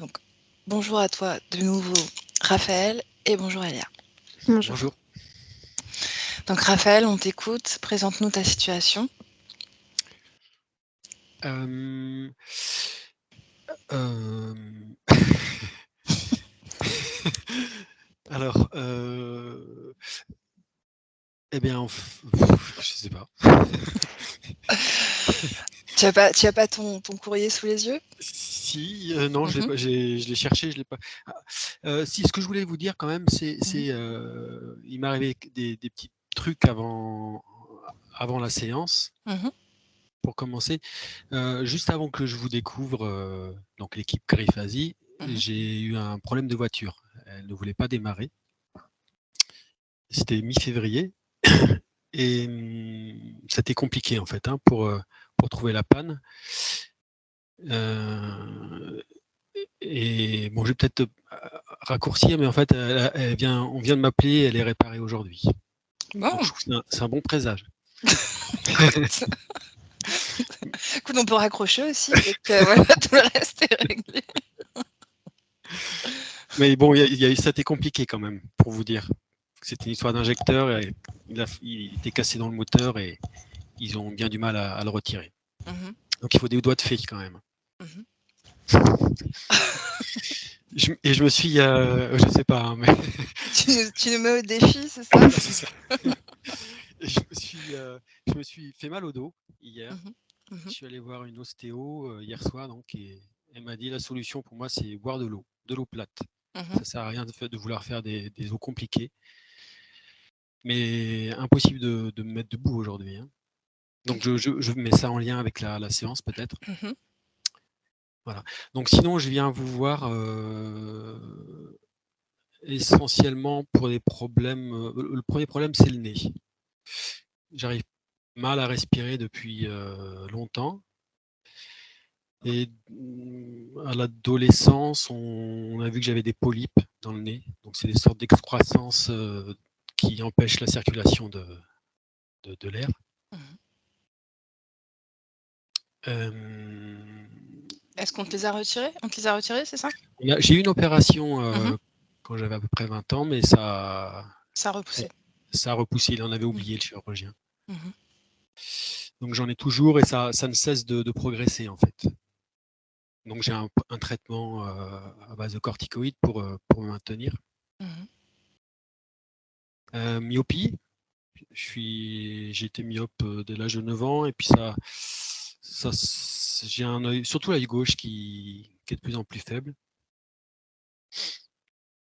Donc, bonjour à toi de nouveau, Raphaël, et bonjour Elia. Bonjour. Donc, Raphaël, on t'écoute. Présente-nous ta situation. Alors, eh bien, je sais pas. Tu as pas ton courrier sous les yeux? Si, non, je l'ai Mhm. pas, je l'ai cherché, je l'ai pas. Si, ce que je voulais vous dire quand même, c'est, il m'est arrivé des petits trucs avant la séance. Mhm. Pour commencer, juste avant que je vous découvre, donc l'équipe Griffasie, Mhm. j'ai eu un problème de voiture. Elle ne voulait pas démarrer. C'était mi-février et c'était compliqué en fait pour trouver la panne. Et bon, je vais peut-être raccourcir, mais en fait, on vient de m'appeler, elle est réparée aujourd'hui. Bon, Donc je trouve que c'est un bon présage. écoute. Écoute, on peut raccrocher aussi et que voilà, tout le reste est réglé. Mais bon, ça a été compliqué quand même, pour vous dire. C'était une histoire d'injecteur, et il était cassé dans le moteur et ils ont bien du mal à le retirer. Mhm. Donc il faut des doigts de fée quand même. Mhm. Et je me suis, je sais pas, hein, mais Tu nous mets au défi, c'est ça? c'est ça. Je me suis fait mal au dos hier. Mhm. Je Mhm. suis allé voir une ostéo hier soir, donc, et elle m'a dit la solution pour moi, c'est boire de l'eau plate. Mhm. Ça sert à rien de vouloir faire des eaux compliquées, mais impossible de me mettre debout aujourd'hui, hein. Donc je mets ça en lien avec la séance peut-être. Mhm. Voilà. Donc sinon, je viens vous voir essentiellement pour des problèmes. Le premier problème, c'est le nez. J'arrive mal à respirer depuis longtemps. Et à l'adolescence, on a vu que j'avais des polypes dans le nez. Donc c'est des sortes d'excroissances qui empêchent la circulation de l'air. Mhm. Euh, Est-ce qu'on te les a retirés? On te les a retirés, c'est ça? J'ai eu une opération Mhm. quand j'avais à peu près 20 ans, mais Ça a repoussé. ça a repoussé. Il en avait Mhm. oublié, le chirurgien. Mhm. Donc j'en ai toujours et ça ne cesse de progresser en fait. Donc j'ai un traitement à base de corticoïdes pour me maintenir. Mhm. Myopie, j'ai été myope dès l'âge de 9 ans et puis j'ai un œil, surtout l'œil gauche qui est de plus en plus faible.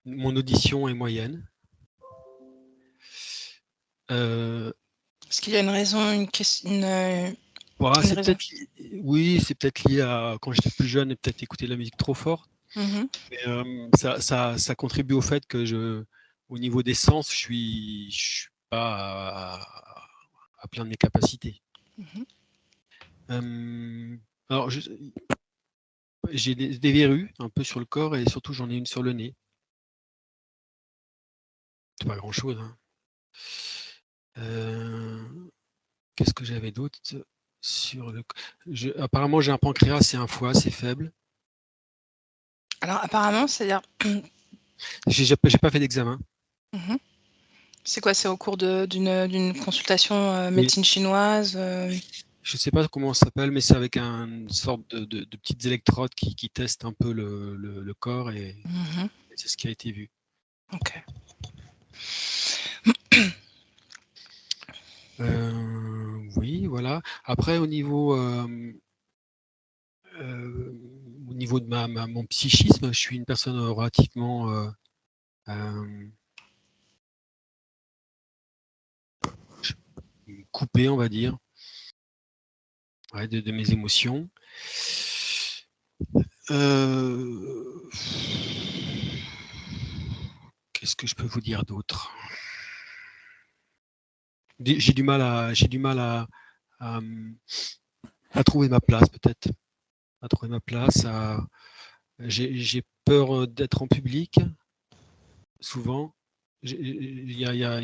Mon audition est moyenne. Est-ce qu'il y a une raison, une C'est raison? peut-être lié à quand j'étais plus jeune et peut-être écouter de la musique trop fort. Mhm. Mais ça contribue au fait que au niveau des sens, je suis pas à plein de mes capacités. Mhm. Alors, j'ai des verrues un peu sur le corps et surtout j'en ai une sur le nez. C'est pas grand-chose, hein. Qu'est-ce que j'avais d'autre sur le... Apparemment, j'ai un pancréas et un foie assez faible. Alors, apparemment, c'est-à-dire, J'ai pas fait d'examen. mhm. C'est quoi? C'est au cours d'une consultation Oui. médecine chinoise? Je sais pas comment ça s'appelle, mais c'est avec une sorte de petites électrodes qui testent un peu le corps et Mhm. c'est ce qui a été vu. Ok. Oui, voilà. Après, au niveau de mon psychisme, je suis une personne relativement coupée, on va dire, ouais, de mes émotions. Qu'est-ce que je peux vous dire d'autre? J'ai du mal à trouver ma place, peut-être. À trouver ma place. J'ai peur d'être en public, souvent. Il y a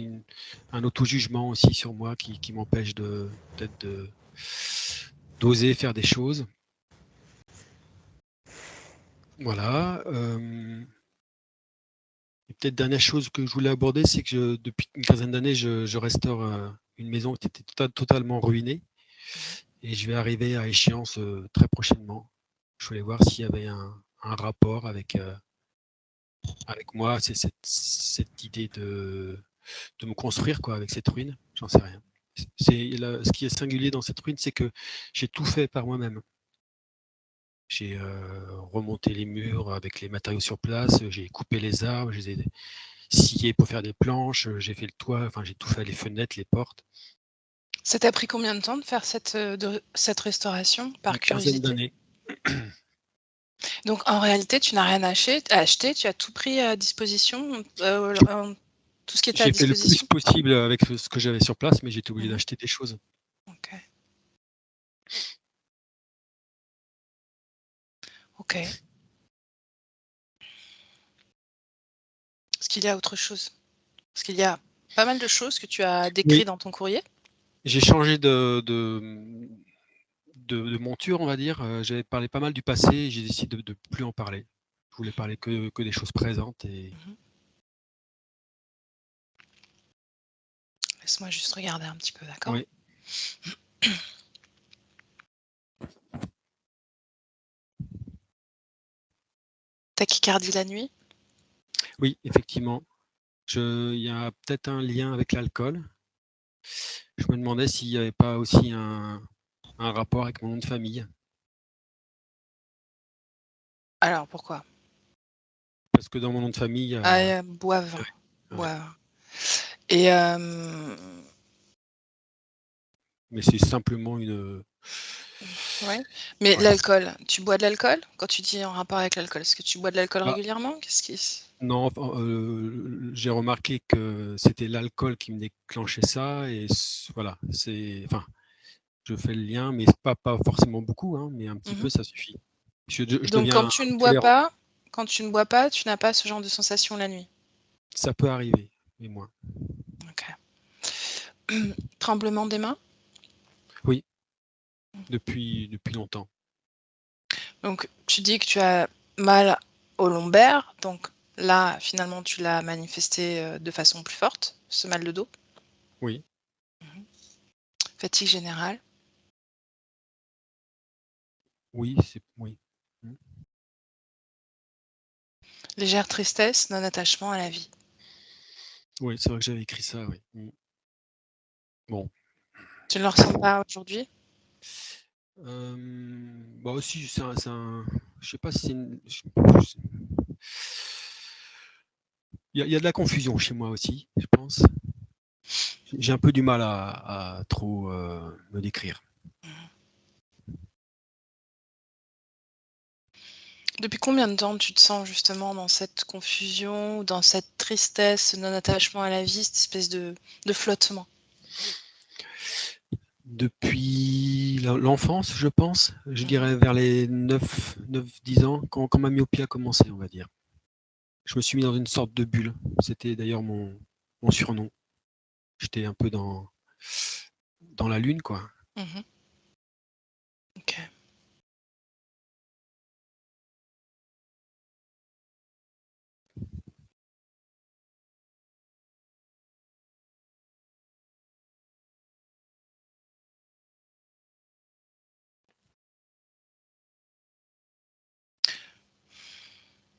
un auto-jugement aussi sur moi qui m'empêche peut-être d'oser faire des choses. Voilà. Et peut-être dernière chose que je voulais aborder, c'est que depuis une quinzaine d'années, je restaure une maison qui était totalement ruinée. Et je vais arriver à échéance très prochainement. Je voulais voir s'il y avait un rapport avec moi. C'est cette idée de me construire quoi, avec cette ruine. J'en sais rien. Ce qui est singulier dans cette ruine, c'est que j'ai tout fait par moi-même. J'ai remonté les murs avec les matériaux sur place, j'ai coupé les arbres, je les ai sciés pour faire des planches, j'ai fait le toit, enfin j'ai tout fait, les fenêtres, les portes. Ça t'a pris combien de temps de faire cette restauration, par Une quinzaine curiosité? d'années. Donc en réalité, tu n'as rien acheté, tu as tout pris à disposition, tout ce qui était à J'ai fait le plus disposition? possible avec ce que j'avais sur place, mais j'ai été obligé Mmh. d'acheter des choses. OK. OK. Est-ce qu'il y a autre chose? Parce qu'il y a pas mal de choses que tu as Oui, décrit dans ton courrier. j'ai changé de monture, on va dire. J'avais parlé pas mal du passé et j'ai décidé de plus en parler. Je voulais parler que des choses présentes. Et Mmh. Laisse-moi juste regarder un petit peu, d'accord? oui, Tachycardie la nuit? oui, effectivement. Il y a peut-être un lien avec l'alcool. Je me demandais s'il n'y avait pas aussi un rapport avec mon nom de famille. Alors pourquoi? Parce que dans mon nom de famille, il y Ah, a Boivin, ouais, ouais. Boivin et Mais c'est simplement une, ouais, mais ouais. l'alcool, tu bois de l'alcool? Quand tu dis en rapport avec l'alcool, est-ce que tu bois de l'alcool Ah, régulièrement? Qu'est-ce qui se non, enfin, j'ai remarqué que c'était l'alcool qui me déclenchait ça et voilà, enfin, je fais le lien, mais pas forcément beaucoup, hein, mais un petit Mmh. peu, ça suffit. Je Donc deviens tolérant. quand tu ne bois pas, tu n'as pas ce genre de sensation la nuit? Ça peut arriver, mais moins. OK. Tremblement des mains? Oui, depuis longtemps. Donc tu dis que tu as mal au lombaire, donc là, finalement, tu l'as manifesté, de façon plus forte, ce mal de dos? Oui, Mmh. Fatigue générale? oui, oui. Mmh. Légère tristesse, non-attachement à la vie? Oui, c'est vrai que j'avais écrit ça, oui. Mmh. Bon. Tu ne le ressens pas aujourd'hui? Bah, aussi, je sais pas si c'est une il y a de la confusion chez moi aussi, je pense. J'ai un peu du mal à trop, me décrire. Mmh. Depuis combien de temps tu te sens justement dans cette confusion ou dans cette tristesse, ce non-attachement à la vie, cette espèce de flottement? Depuis l'enfance, je pense, je Mmh. dirais vers les 9-10 ans, quand ma myopie a commencé, on va dire. Je me suis mis dans une sorte de bulle. C'était d'ailleurs mon surnom. J'étais un peu dans la lune, quoi. Mmh. OK.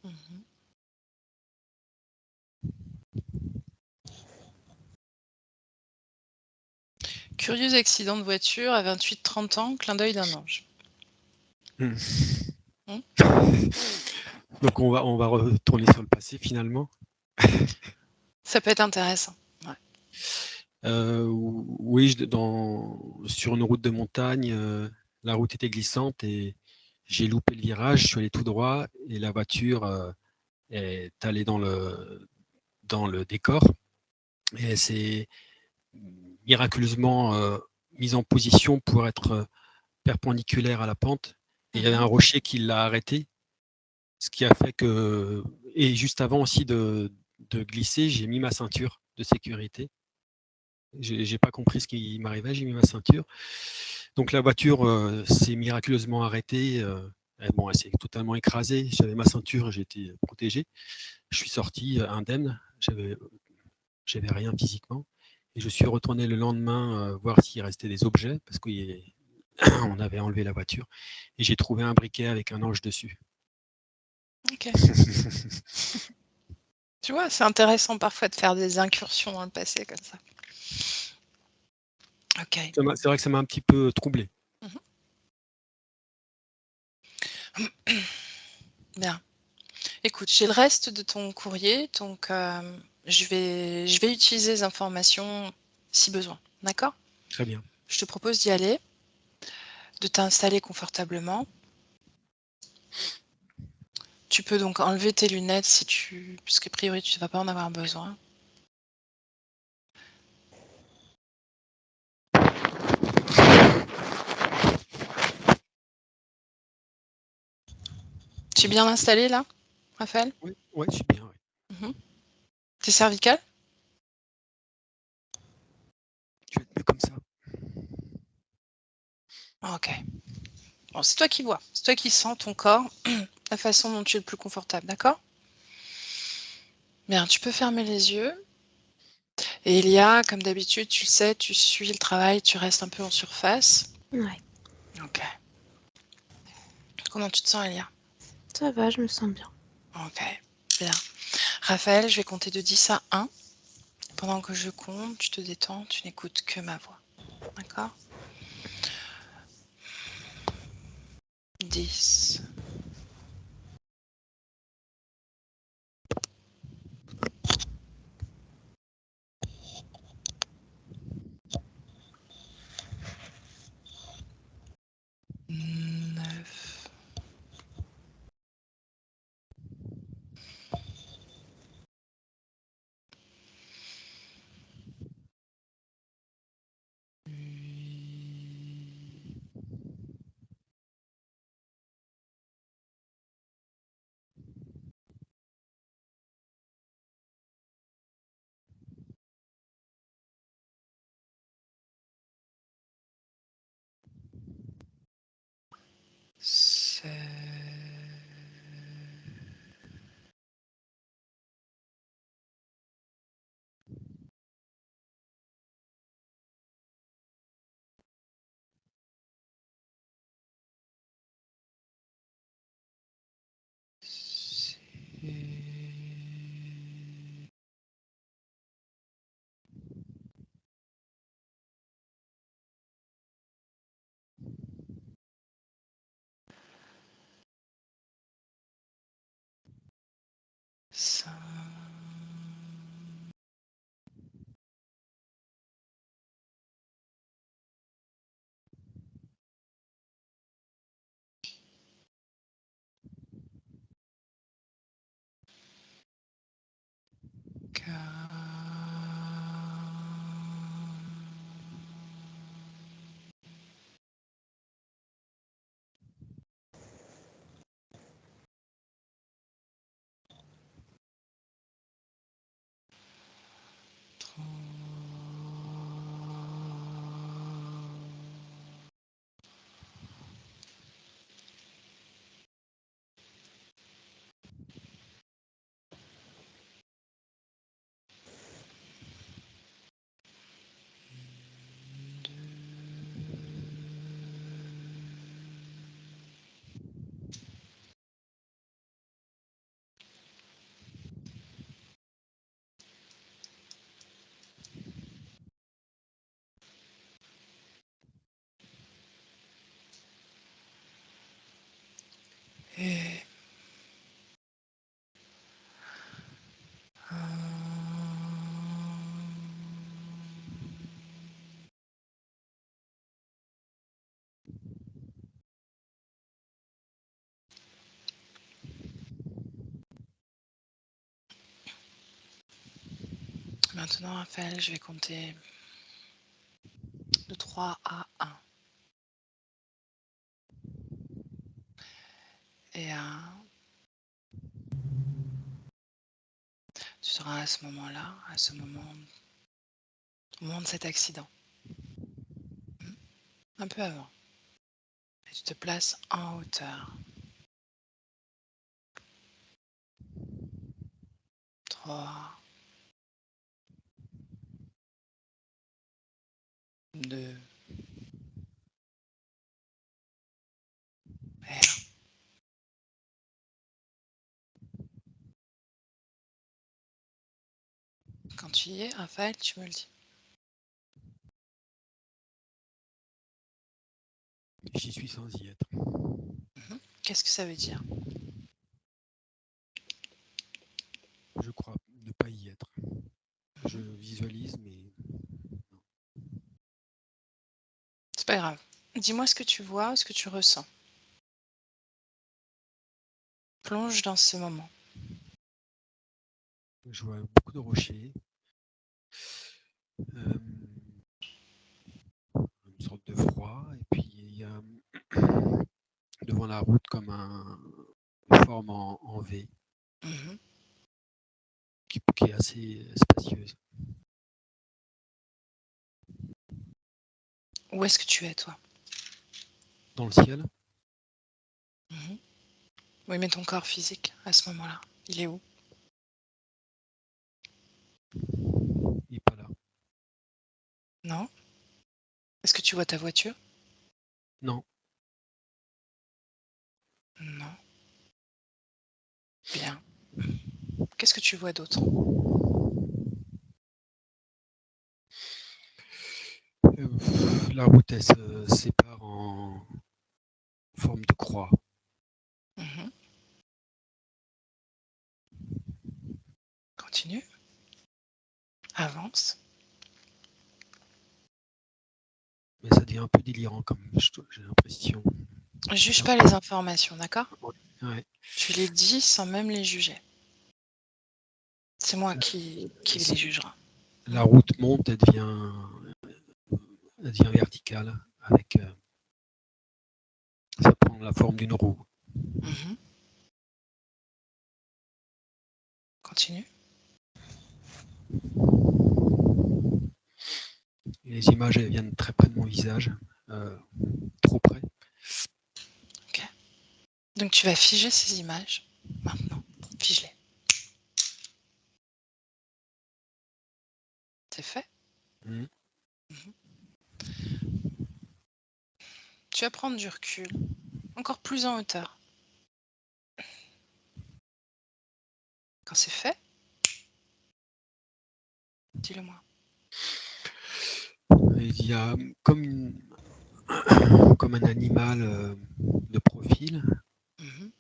Mmh. Curieux accident de voiture à 28-30 ans, clin d'œil d'un ange. Mmh. Mmh. Donc on va retourner sur le passé finalement. Ça peut être intéressant. Ouais. Oui, sur une route de montagne, la route était glissante et j'ai loupé le virage, je suis allé tout droit et la voiture, est allée dans le décor et elle s'est miraculeusement, mise en position pour être, perpendiculaire à la pente et il y avait un Mmh. rocher qui l'a arrêtée, ce qui a fait que et juste avant aussi de glisser, j'ai mis ma ceinture de sécurité. J'ai pas compris ce qui m'arrivait, j'ai mis ma ceinture. Donc la voiture, s'est miraculeusement arrêtée, Bon, elle s'est totalement écrasée. J'avais ma ceinture, j'étais protégé. Je suis sorti indemne. J'avais rien physiquement. Et je suis retourné le lendemain voir s'il restait des objets, parce qu'on avait enlevé la voiture. Et j'ai trouvé un briquet avec un ange dessus. Ok. Tu vois, c'est intéressant parfois de faire des incursions dans le passé comme ça. Ok. C'est vrai que ça m'a un petit peu troublé. Bien. Écoute, j'ai le reste de ton courrier, donc je vais utiliser les informations si besoin. D'accord? Très bien. Je te propose d'y aller, de t'installer confortablement. Tu peux donc enlever tes lunettes puisqu'a priori tu ne vas pas en avoir besoin. Tu es bien installé là, Raphaël? Oui, ouais, je suis bien. Ouais. T'es cervical? Je vais te mettre comme ça. Ok. Bon, c'est toi qui vois, c'est toi qui sens ton corps, la façon dont tu es le plus confortable, d'accord? Bien, tu peux fermer les yeux. Et Elia, comme d'habitude, tu le sais, tu suis le travail, tu restes un peu en surface. Ouais, Ok. Comment tu te sens, Elia? ça va, je me sens bien. Ok, bien. Raphaël, je vais compter de 10 à 1. Pendant que je compte, tu te détends, tu n'écoutes que ma voix. D'accord? 10. 9. 7. 5. Et 1. Maintenant, Raphaël, je vais compter de 3 à 1. Et 1. Tu seras à ce moment-là, au moment de cet accident. Un peu avant. Et tu te places en hauteur. 3, 2 et 1. Quand tu y es, Raphaël, tu me le dis. J'y suis sans y être. Qu'est-ce que ça veut dire? Je crois ne pas y être. Je visualise, mais C'est pas grave. Dis-moi ce que tu vois, ce que tu ressens. Plonge dans ce moment. je vois beaucoup de rochers. Une sorte de froid. Et puis, il y a devant la route comme une forme en V Mhm. qui est assez spacieuse. Où est-ce que tu es, toi? Dans le ciel, Mhm. Oui, mais ton corps physique, à ce moment-là, il est où? il n'est pas là. Non? Est-ce que tu vois ta voiture? Non, Non. Bien. Qu'est-ce que tu vois d'autre? la route, elle se sépare en forme de croix. Mhm. Continue. Avance. Mais ça devient un peu délirant, comme j'ai l'impression. Juge pas les informations, d'accord? Ouais. Tu les dis sans même les juger. C'est moi qui les jugera. La route monte, elle devient verticale, avec ça prend la forme d'une roue. Mhm. Continue. Et les images, elles viennent très près de mon visage, trop près. Ok. Donc tu vas figer ces images maintenant. Fige-les. C'est fait. Mhm. Tu vas prendre du recul, encore plus en hauteur. Quand c'est fait, dis-le-moi. Et il y a comme un animal de profil, Mhm.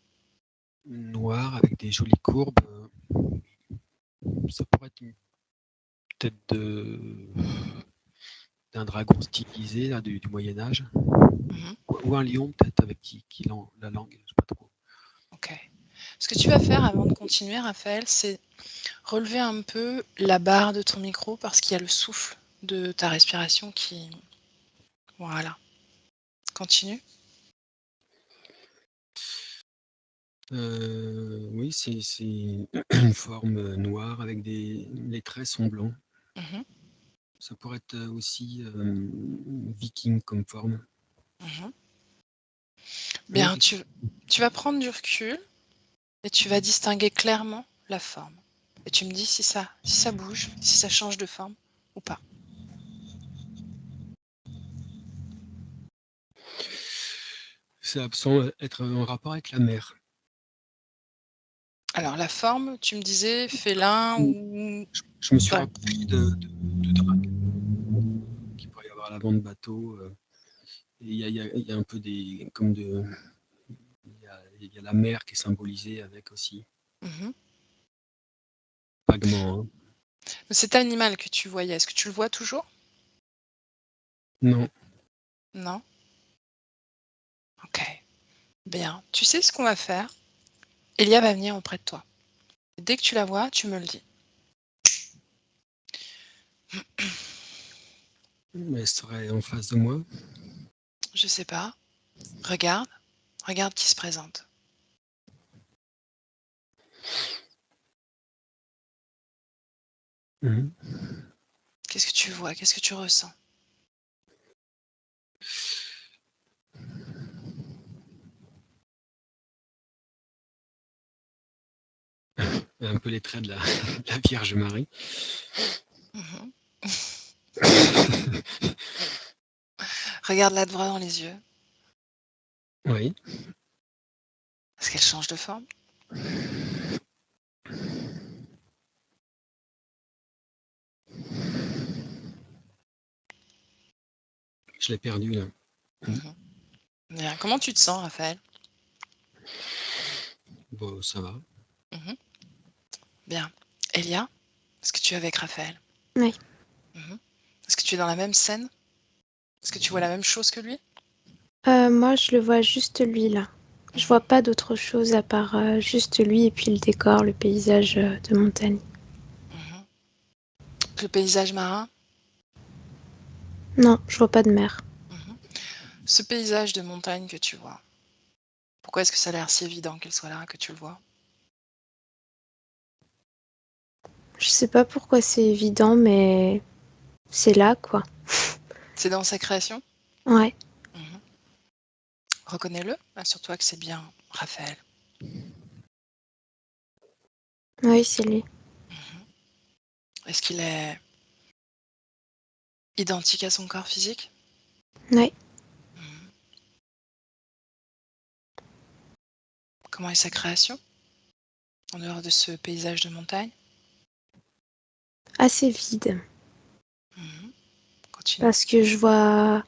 noir, avec des jolies courbes. Ça pourrait être une tête d'un dragon stylisé là, du Moyen-Âge. Mhm. Ou un lion, peut-être, avec la langue, je sais pas trop. Ok. Ce que tu vas faire avant de continuer, Raphaël, c'est relever un peu la barre de ton micro parce qu'il y a le souffle de ta respiration qui... Voilà. Continue. Oui, c'est une forme noire avec les traits sont blancs. Mhm. Ça pourrait être aussi viking comme forme. Mhm. Oui, Bien, tu vas prendre du recul et tu vas distinguer clairement la forme. Et tu me dis si ça bouge, si ça change de forme ou pas. ça semble être en rapport avec la mer. Alors la forme, tu me disais félin ou... Je me suis Ouais. rappelé de drague qu'il pourrait y avoir à l'avant de bateau. Et il y a un peu il y a la mer qui est symbolisée avec aussi, Mhm. vaguement. Hein. Cet animal que tu voyais, est-ce que tu le vois toujours? Non, Non? Ok. Bien. Tu sais ce qu'on va faire? Elia va venir auprès de toi. Dès que tu la vois, tu me le dis. mais elle serait en face de moi. Je sais pas. Regarde. Regarde qui se présente. Mhm. Qu'est-ce que tu vois? Qu'est-ce que tu ressens? Un peu les traits de la, la Vierge Marie. Mhm. Regarde-la droit dans les yeux. Oui. Est-ce qu'elle change de forme? Je l'ai perdu là. Mhm. Bien. Comment tu te sens, Raphaël? Bon, ça va. Mhm. Bien. Elia, est-ce que tu es avec Raphaël? Oui. Mhm. Est-ce que tu es dans la même scène? Est-ce que tu vois la même chose que lui? Moi, je le vois juste lui là. Je vois pas d'autre chose à part juste lui et puis le décor, le paysage de montagne. Mhm. Le paysage marin? Non, je vois pas de mer. Mhm. Ce paysage de montagne que tu vois, pourquoi est-ce que ça a l'air si évident qu'elle soit là, que tu le vois? Je sais pas pourquoi c'est évident, mais c'est là quoi. C'est dans sa création? Ouais. Mhm. Reconnais-le, assure-toi que c'est bien Raphaël. Oui, c'est lui. Mhm. Est-ce qu'il est identique à son corps physique? Ouais. Mhm. Comment est sa création, en dehors de ce paysage de montagne? Assez vide. Mhm. Continue. Parce que je vois.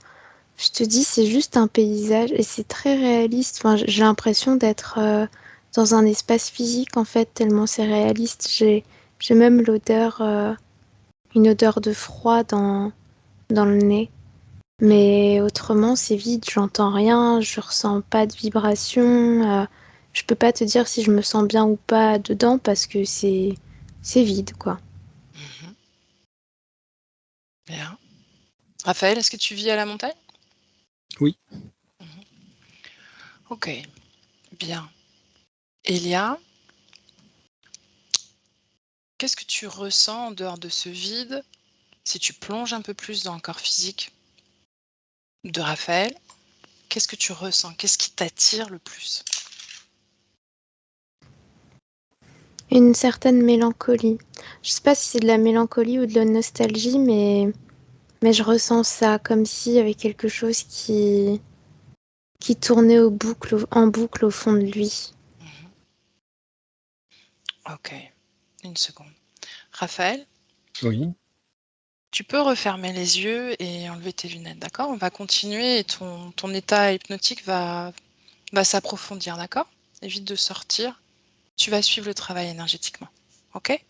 Je te dis, c'est juste un paysage et c'est très réaliste. Enfin, j'ai l'impression d'être dans un espace physique en fait, tellement c'est réaliste. J'ai même l'odeur, une odeur de froid dans le nez. Mais autrement, c'est vide, j'entends rien, je ressens pas de vibration. Je peux pas te dire si je me sens bien ou pas dedans parce que c'est vide quoi. Mhm. Bien. Raphaël, est-ce que tu vis à la montagne? Oui. Mhm. Ok, bien. Elia, qu'est-ce que tu ressens en dehors de ce vide si tu plonges un peu plus dans le corps physique de Raphaël? Qu'est-ce que tu ressens? Qu'est-ce qui t'attire le plus? Une certaine mélancolie. Je sais pas si c'est de la mélancolie ou de la nostalgie, mais je ressens ça comme s'il y avait quelque chose qui tournait en boucle au fond de lui. Mhm. Ok, une seconde. Raphaël, Oui. tu peux refermer les yeux et enlever tes lunettes, d'accord? On va continuer et ton état hypnotique va s'approfondir, d'accord? Évite de sortir. Tu vas suivre le travail énergétiquement. Ok?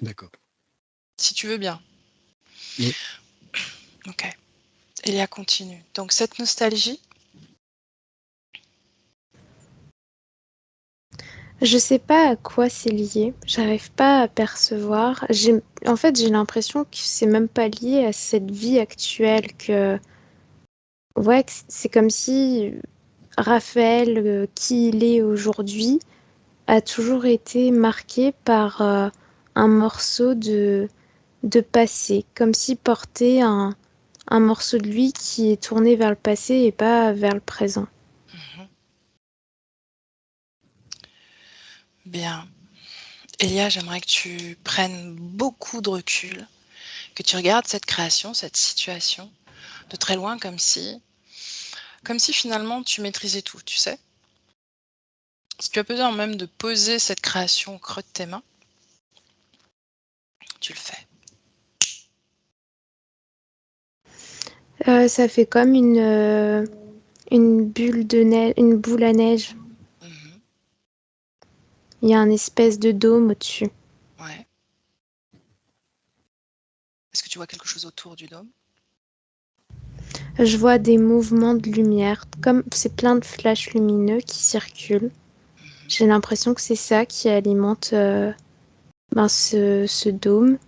D'accord. Si tu veux bien. Oui. Ok. Elia continue. Donc cette nostalgie, Je sais pas à quoi c'est lié, j'arrive pas à percevoir. En fait, j'ai l'impression que c'est même pas lié à cette vie actuelle que, ouais, que c'est comme si Raphaël, qui il est aujourd'hui, a toujours été marqué par un morceau de passé, comme s'il portait un morceau de lui qui est tourné vers le passé et pas vers le présent. mhm, bien. Elia, j'aimerais que tu prennes beaucoup de recul, que tu regardes cette création, cette situation, de très loin, comme si finalement tu maîtrisais tout, tu sais. Si tu as besoin même de poser cette création au creux de tes mains, tu le fais. Ça fait comme une bulle de neige, une boule à neige. Mhm, Il y a un espèce de dôme au-dessus. ouais. Est-ce que tu vois quelque chose autour du dôme? Je vois des mouvements de lumière, comme c'est plein de flashs lumineux qui circulent. Mhm, J'ai l'impression que c'est ça qui alimente ce dôme.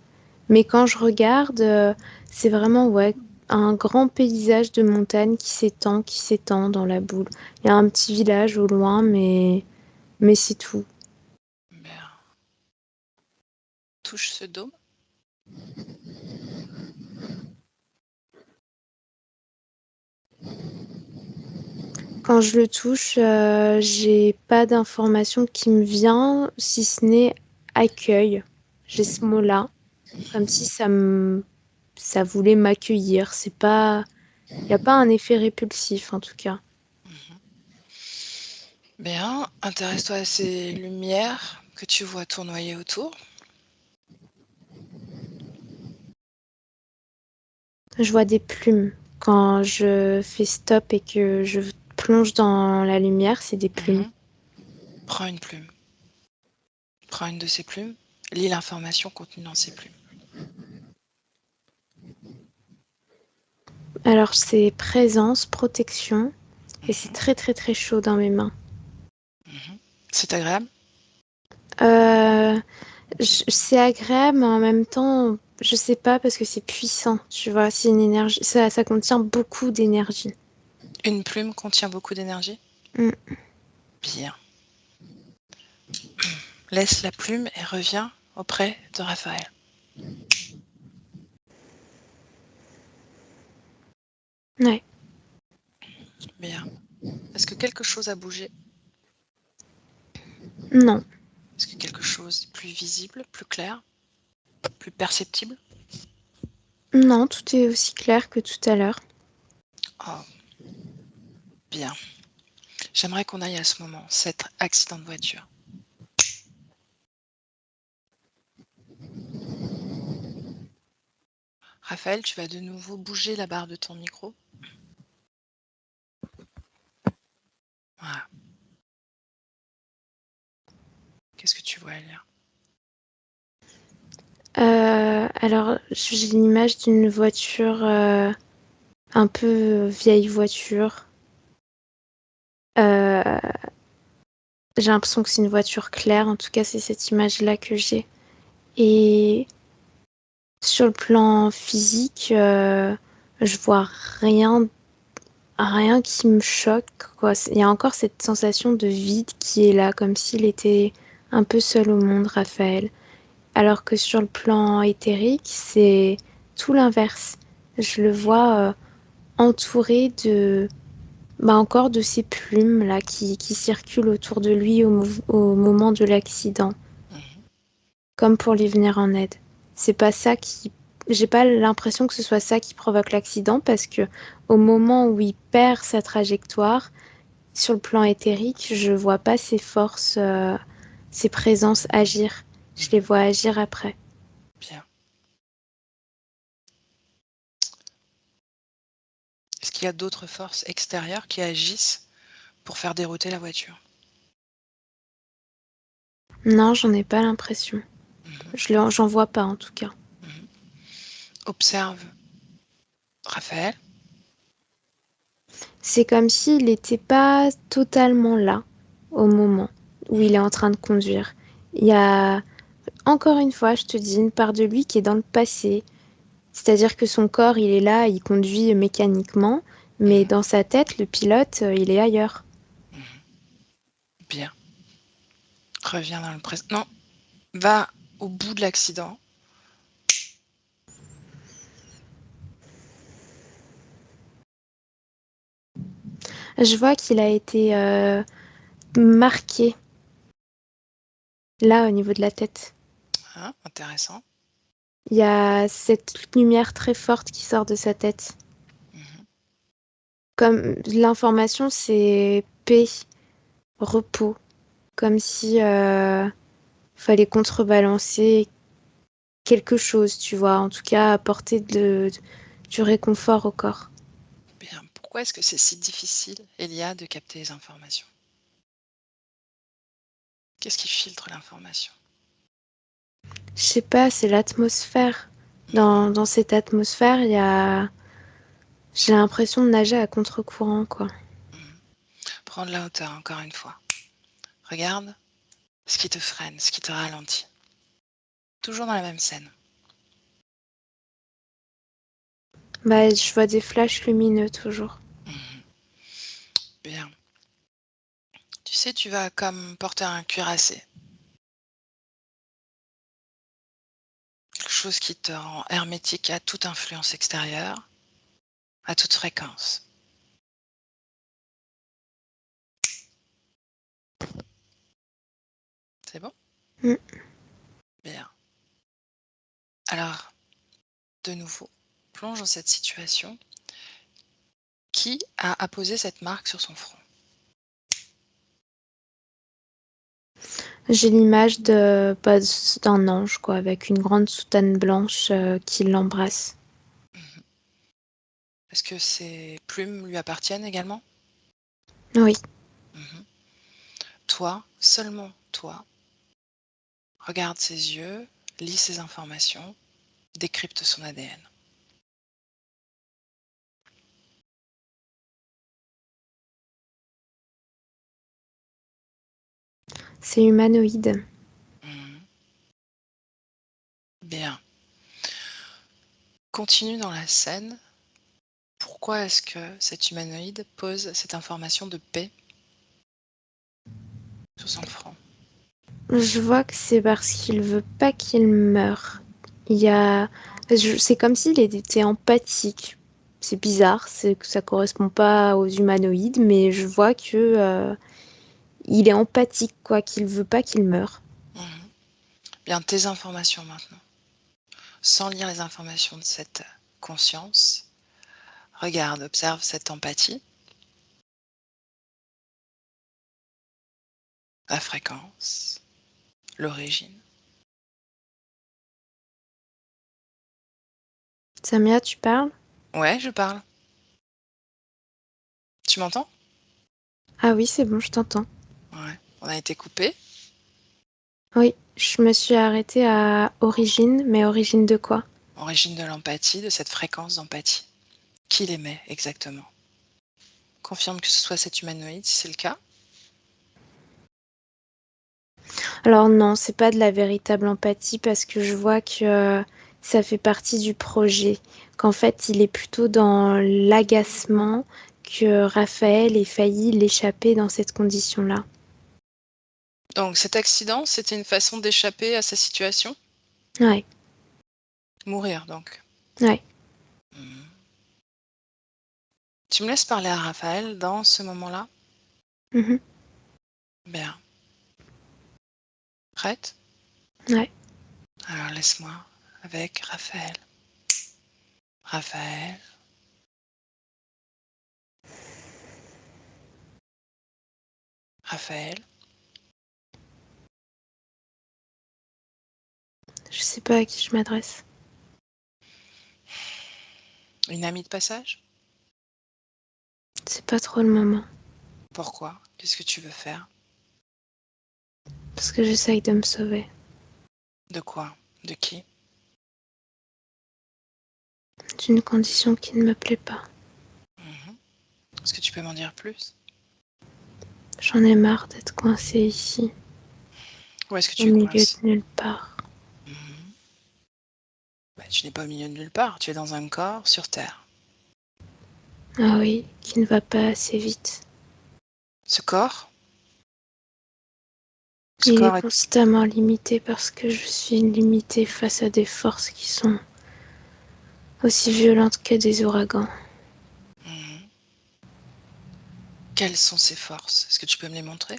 Mais quand je regarde, c'est vraiment ouais, un grand paysage de montagne qui s'étend dans la boule. Il y a un petit village au loin, mais c'est tout. bien. Touche ce dôme. Quand je le touche, j'ai pas d'information qui me vient, si ce n'est accueil. J'ai ce mot-là, comme si ça voulait m'accueillir. C'est pas, il n'y a pas un effet répulsif en tout cas. Bien, intéresse-toi à ces lumières que tu vois tournoyer autour. Je vois des plumes. Quand je fais stop et que je plonge dans la lumière, c'est des plumes. Prends une plume. Prends une de ces plumes. Lis l'information contenue dans ces plumes. Alors c'est présence, protection, et c'est très très très chaud dans mes mains. C'est agréable? C'est agréable, mais en même temps, je sais pas parce que c'est puissant, tu vois, c'est une énergie, ça contient beaucoup d'énergie. Une plume contient beaucoup d'énergie? Mm. Bien. Laisse la plume et reviens auprès de Raphaël. Ouais. Bien. Est-ce que quelque chose a bougé? Non. Est-ce que quelque chose est plus visible, plus clair, plus perceptible? Non, tout est aussi clair que tout à l'heure. Oh. Bien. J'aimerais qu'on aille à ce moment, cet accident de voiture. Raphaël, tu vas de nouveau bouger la barre de ton micro. Voilà. Qu'est-ce que tu vois, Elia? Alors, j'ai l'image d'une voiture un peu vieille voiture. J'ai l'impression que c'est une voiture claire, en tout cas c'est cette image-là que j'ai. Et sur le plan physique, je vois rien qui me choque, quoi. Il y a encore cette sensation de vide qui est là, comme s'il était un peu seul au monde, Raphaël. Alors que sur le plan éthérique, c'est tout l'inverse. Je le vois entouré encore de ces plumes là qui circulent autour de lui au moment de l'accident, comme pour lui venir en aide. C'est pas ça qui, j'ai pas l'impression que ce soit ça qui provoque l'accident parce que au moment où il perd sa trajectoire, sur le plan éthérique, je vois pas ses forces, ses présences agir. Je les vois agir après. Bien. Est-ce qu'il y a d'autres forces extérieures qui agissent pour faire dérouter la voiture? Non, j'en ai pas l'impression. J'en vois pas en tout cas. Observe Raphaël. C'est comme s'il n'était pas totalement là au moment où il est en train de conduire. Il y a, encore une fois, je te dis, une part de lui qui est dans le passé. C'est-à-dire que son corps, il est là, il conduit mécaniquement, mais dans sa tête, le pilote, il est ailleurs. Bien. Reviens dans le présent. Non, va au bout de l'accident. Je vois qu'il a été marqué là au niveau de la tête. Hein, intéressant. Il y a cette lumière très forte qui sort de sa tête. Comme l'information, c'est paix, repos, comme si fallait contrebalancer quelque chose, tu vois, en tout cas apporter du réconfort au corps. Bien. Pourquoi est-ce que c'est si difficile, Elia, de capter les informations? Qu'est-ce qui filtre l'information? Je sais pas, c'est l'atmosphère. Dans cette atmosphère, il y a... J'ai l'impression de nager à contre-courant, quoi. Prends de la hauteur, encore une fois. Regarde ce qui te freine, ce qui te ralentit. Toujours dans la même scène. Bah, je vois des flashs lumineux toujours. Bien. Tu sais, tu vas comme porter un cuirassé. Quelque chose qui te rend hermétique à toute influence extérieure, à toute fréquence. C'est bon? Mm. de nouveau, plonge dans cette situation. Qui a apposé cette marque sur son front? J'ai l'image d'un ange, quoi, avec une grande soutane blanche qui l'embrasse. Mhm. Est-ce que ses plumes lui appartiennent également? Oui, Mhm. Toi, seulement toi, regarde ses yeux, lis ses informations, décrypte son ADN. c'est humanoïde. Mhm. Bien. Continue dans la scène. Pourquoi est-ce que cet humanoïde pose cette information de paix sur son front? Je vois que c'est parce qu'il veut pas qu'il meure. C'est comme s'il était empathique. C'est bizarre, c'est que ça correspond pas aux humanoïdes, mais je vois que il est empathique, quoi, qu'il veut pas qu'il meure. Mhm. Bien, tes informations maintenant. Sans lire les informations de cette conscience, regarde, observe cette empathie, la fréquence, l'origine. Samia, tu parles? Ouais, je parle. Tu m'entends? Ah oui, c'est bon, je t'entends. Ouais. On a été coupé. Oui, je me suis arrêtée à origine, mais origine de quoi? Origine de l'empathie, de cette fréquence d'empathie. Qui l'émet exactement? Confirme que ce soit cet humanoïde, si c'est le cas. Alors non, c'est pas de la véritable empathie parce que je vois que ça fait partie du projet, qu'en fait il est plutôt dans l'agacement que Raphaël ait failli l'échapper dans cette condition-là. Donc cet accident, c'était une façon d'échapper à sa situation? Ouais, Mourir donc. ouais. Mhm. Tu me laisses parler à Raphaël dans ce moment-là? Mhm, Bien. Prête? ouais. Alors laisse-moi avec Raphaël. Raphaël. Raphaël. Je sais pas à qui je m'adresse. Une amie de passage? C'est pas trop le moment Pourquoi? Qu'est-ce que tu veux faire? parce que j'essaye de me sauver De quoi? De qui? d'une condition qui ne me plaît pas. Mhm. Est-ce que tu peux m'en dire plus? J'en ai marre d'être coincée ici, Où est-ce que au tu es milieu coincé? de nulle part. Mhm. Bah, tu n'es pas au milieu de nulle part, tu es dans un corps sur Terre. Ah oui, qui ne va pas assez vite. Ce corps, ce Il est corps est... constamment limité parce que je suis limitée face à des forces qui sont aussi violentes que des ouragans. Mhm. Quelles sont ces forces? Est-ce que tu peux me les montrer?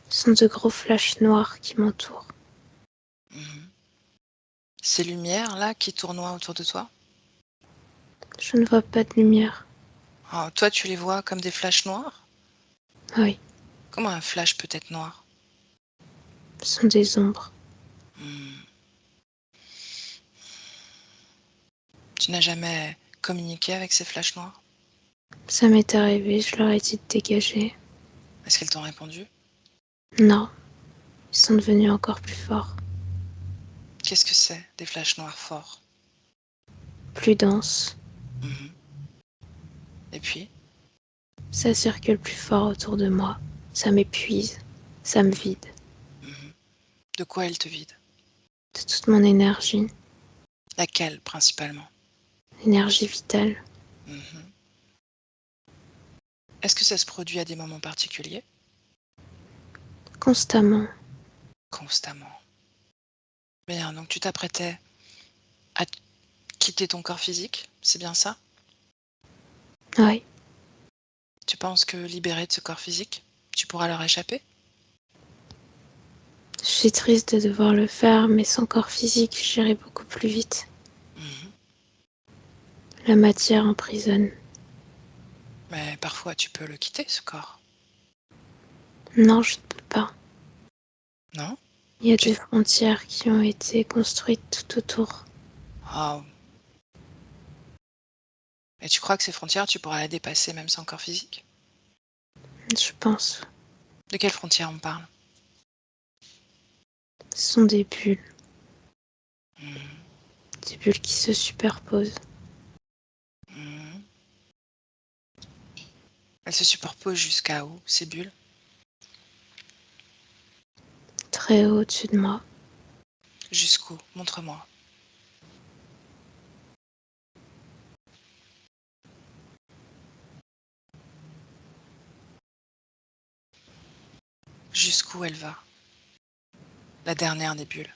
Ce sont de gros flashs noirs qui m'entourent. Mhm. Ces lumières-là qui tournoient autour de toi? Je ne vois pas de lumière. Ah, toi, tu les vois comme des flashs noirs? Oui, Comment un flash peut être noir? ce sont des ombres. Hmm. Tu n'as jamais communiqué avec ces flashs noirs? Ça m'est arrivé, je leur ai dit de dégager. Est-ce qu'elles t'ont répondu? Non, ils sont devenus encore plus forts, Qu'est-ce que c'est, des flashs noirs forts? plus denses. Mhm. Et puis? Ça circule plus fort autour de moi. Ça m'épuise, ça me vide Mhm. De quoi elles te vident? de toute mon énergie, Laquelle, principalement? énergie vitale, Mhm. Est-ce que ça se produit à des moments particuliers? constamment. Constamment. Bien, donc tu t'apprêtais à quitter ton corps physique, c'est bien ça? Oui, Tu penses que libéré de ce corps physique, tu pourras leur échapper? je suis triste de devoir le faire, mais sans corps physique, j'irai beaucoup plus vite. La matière emprisonne. Mais parfois, tu peux le quitter, ce corps. Non, je ne peux pas. Non? Il y a des frontières qui ont été construites tout autour. Oh. Et tu crois que ces frontières, tu pourras les dépasser même sans corps physique? Je pense. De quelles frontières on parle? Ce sont des bulles. Mhm. Des bulles qui se superposent. Mhm. Elles se superposent jusqu'à où, ces bulles? Très haut au-dessus de moi. Jusqu'où? Montre-moi. Jusqu'où elle va? La dernière des bulles.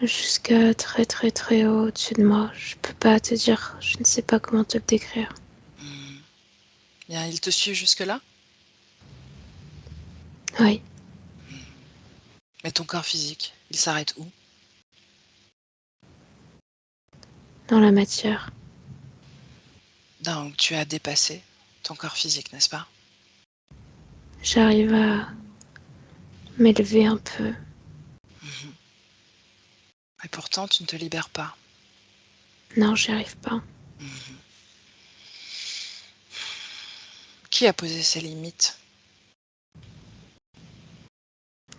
Jusqu'à très très très haut au-dessus de moi. Je peux pas te dire. Je ne sais pas comment te le décrire. Mhm. Bien, il te suit jusque-là? Oui. Mais ton corps physique, il s'arrête où? Dans la matière. Donc, tu as dépassé ton corps physique, n'est-ce pas? J'arrive à m'élever un peu. Mhm. Et pourtant, tu ne te libères pas. Non, j'y arrive pas. Mhm. Qui a posé ces limites?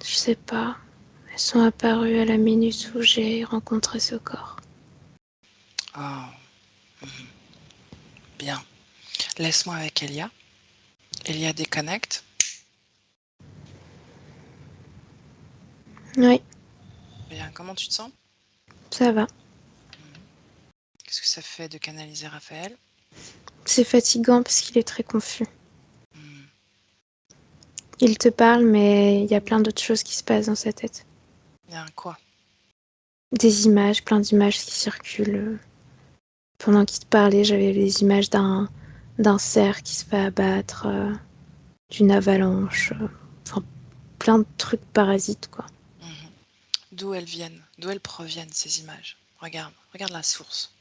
Je sais pas. Elles sont apparues à la minute où j'ai rencontré ce corps. Oh. Mhm. Bien. Laisse-moi avec Elia. Elia déconnecte. Oui, Bien, comment tu te sens? ça va. Qu'est-ce que ça fait de canaliser Raphaël? C'est fatigant parce qu'il est très confus. Mhm. Il te parle, mais il y a plein d'autres choses qui se passent dans sa tête. Bien, quoi? Des images, plein d'images qui circulent. Pendant qu'il te parlait, j'avais les images d'un cerf qui se fait abattre, d'une avalanche, enfin plein de trucs parasites, quoi. Mhm. D'où elles viennent? D'où elles proviennent, ces images? Regarde, regarde la source.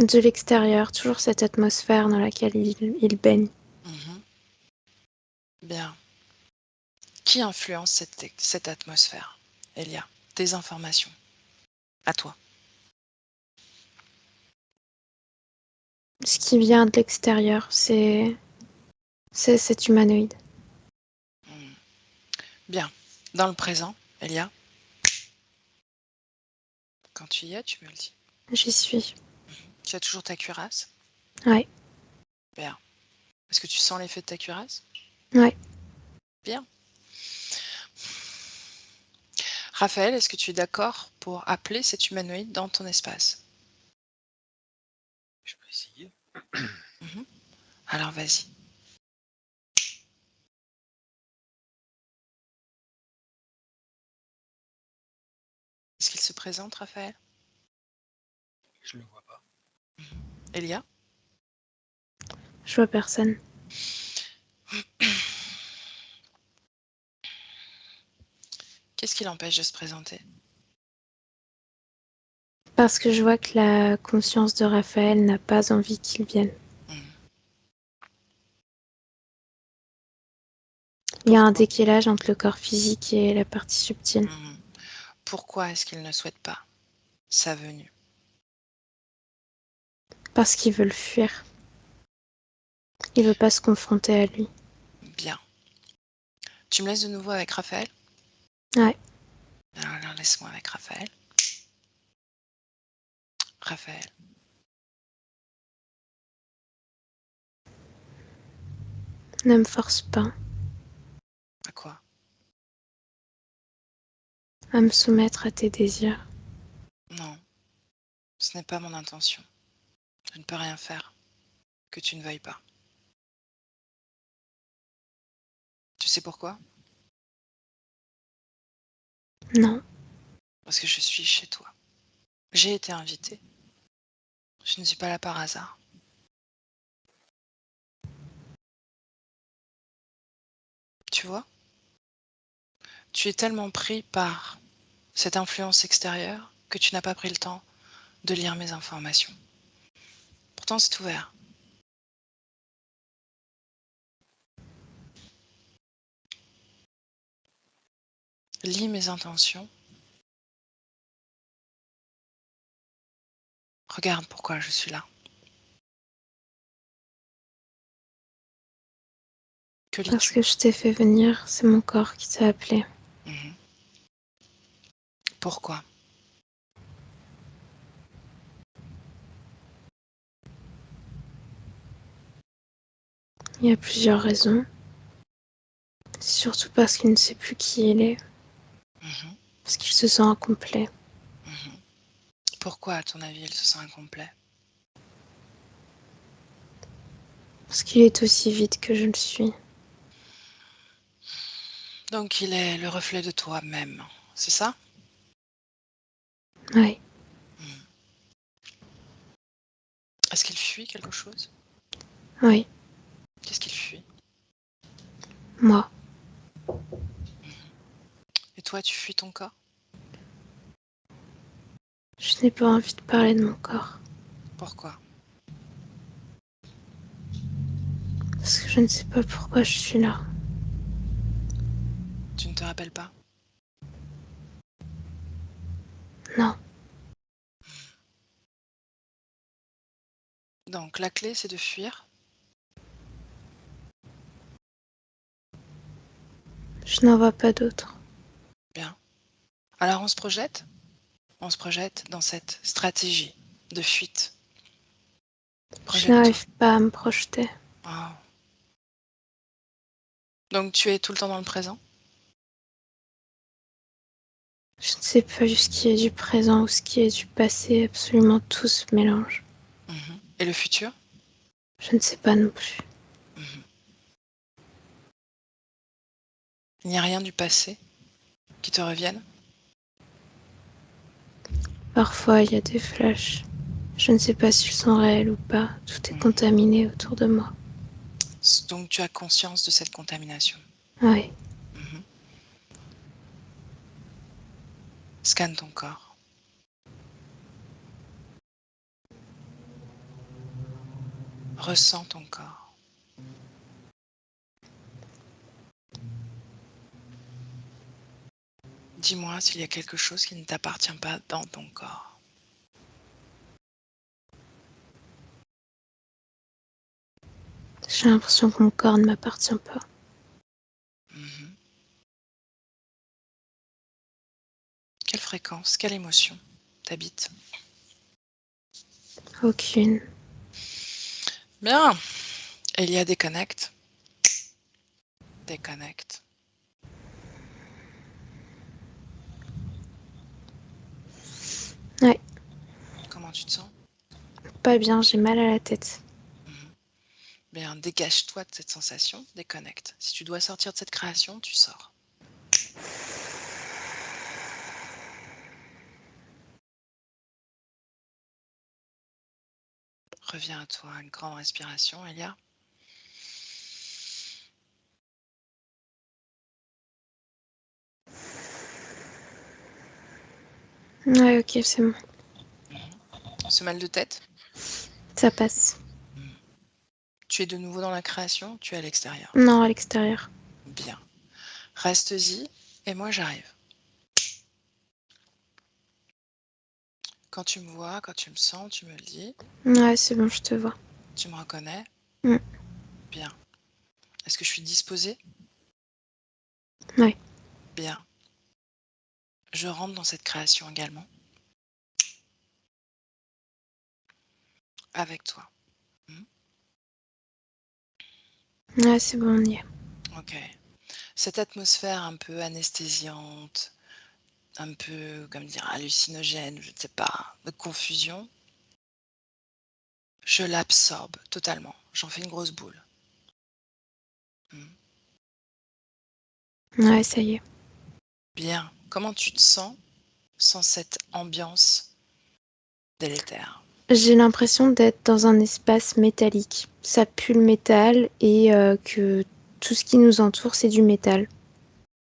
De l'extérieur, toujours cette atmosphère dans laquelle il baigne. Mhm. Bien. Qui influence cette atmosphère? Elia, tes informations. À toi. Ce qui vient de l'extérieur, c'est cet humanoïde. Mhm. Bien. Dans le présent, Elia, quand tu y es, tu me le dis. J'y suis. Tu as toujours ta cuirasse? Ouais, Bien. Est-ce que tu sens l'effet de ta cuirasse? ouais. Bien. Raphaël, est-ce que tu es d'accord pour appeler cet humanoïde dans ton espace? Je peux essayer. Mhm. Alors vas-y. Est-ce qu'il se présente, Raphaël? Je le vois pas. Elia? Je vois personne. Qu'est-ce qui l'empêche de se présenter? Parce que je vois que la conscience de Raphaël n'a pas envie qu'il vienne. Mhm. Il y a un Pourquoi? décalage entre le corps physique et la partie subtile. Mhm. Pourquoi est-ce qu'il ne souhaite pas sa venue? Parce qu'il veut le fuir. Il veut pas se confronter à lui. Bien. Tu me laisses de nouveau avec Raphaël? Ouais. Alors laisse-moi avec Raphaël. Raphaël. Ne me force pas À quoi? à me soumettre à tes désirs. Non, ce n'est pas mon intention. Je ne peux rien faire que tu ne veuilles pas. Tu sais pourquoi? Non, Parce que je suis chez toi. J'ai été invitée. Je ne suis pas là par hasard. Tu vois? Tu es tellement pris par cette influence extérieure que tu n'as pas pris le temps de lire mes informations. Pourtant, c'est ouvert. Lis mes intentions. Regarde pourquoi je suis là. Que Parce lis-tu? que je t'ai fait venir, c'est mon corps qui t'a appelé. Mhm. Pourquoi? Il y a plusieurs raisons. Surtout parce qu'il ne sait plus qui il est. Mhm. Parce qu'il se sent incomplet. Mhm. Pourquoi, à ton avis, il se sent incomplet? Parce qu'il est aussi vide que je le suis. Donc, il est le reflet de toi-même, c'est ça? Oui, Mhm. Est-ce qu'il fuit quelque chose? oui, Qu'est-ce qu'il fuit? moi. Et toi, tu fuis ton corps? Je n'ai pas envie de parler de mon corps. Pourquoi? Parce que je ne sais pas pourquoi je suis là. Tu ne te rappelles pas? Non, Donc, la clé, c'est de fuir. je n'en vois pas d'autre. Bien. Alors, on se projette? On se projette dans cette stratégie de fuite. Je Projette-toi. n'arrive pas à me projeter. Oh. Donc, tu es tout le temps dans le présent? Je ne sais pas ce qui est du présent ou ce qui est du passé. Absolument tout se mélange. Mhm. Et le futur? Je ne sais pas non plus. Mhm. Il n'y a rien du passé qui te revienne? Parfois, il y a des flashs. Je ne sais pas s'ils sont réels ou pas. Tout est Mhm. contaminé autour de moi. Donc, tu as conscience de cette contamination? Oui, Mhm. Scanne ton corps. Ressens ton corps. Dis-moi s'il y a quelque chose qui ne t'appartient pas dans ton corps. j'ai l'impression que mon corps ne m'appartient pas. Mhm. Quelle fréquence, quelle émotion t'habite? Aucune. Bien. Et il y a des connects. Des connects. Ouais, Comment tu te sens? pas bien, j'ai mal à la tête. Mhm. Bien, dégage-toi de cette sensation, déconnecte. Si tu dois sortir de cette création, tu sors. Reviens à toi, une grande respiration, Elia. Ouais, ok, c'est bon. Ce mal de tête? Ça passe. Mhm. Tu es de nouveau dans la création, tu es à l'extérieur. Non, à l'extérieur. Bien. Reste-y et moi j'arrive. Quand tu me vois, quand tu me sens, tu me le dis. Ouais, c'est bon, je te vois. Tu me reconnais? Mm. Bien. Est-ce que je suis disposée? Ouais. Bien. Je rentre dans cette création également. Avec toi. Ouais, c'est bon, on y est. Ok. Cette atmosphère un peu anesthésiante, un peu, comme dire, hallucinogène, je ne sais pas, de confusion, je l'absorbe totalement. J'en fais une grosse boule. Hmm. Ouais, ça y est. Bien. Comment tu te sens sans cette ambiance délétère? J'ai l'impression d'être dans un espace métallique. Ça pue le métal et que tout ce qui nous entoure, c'est du métal.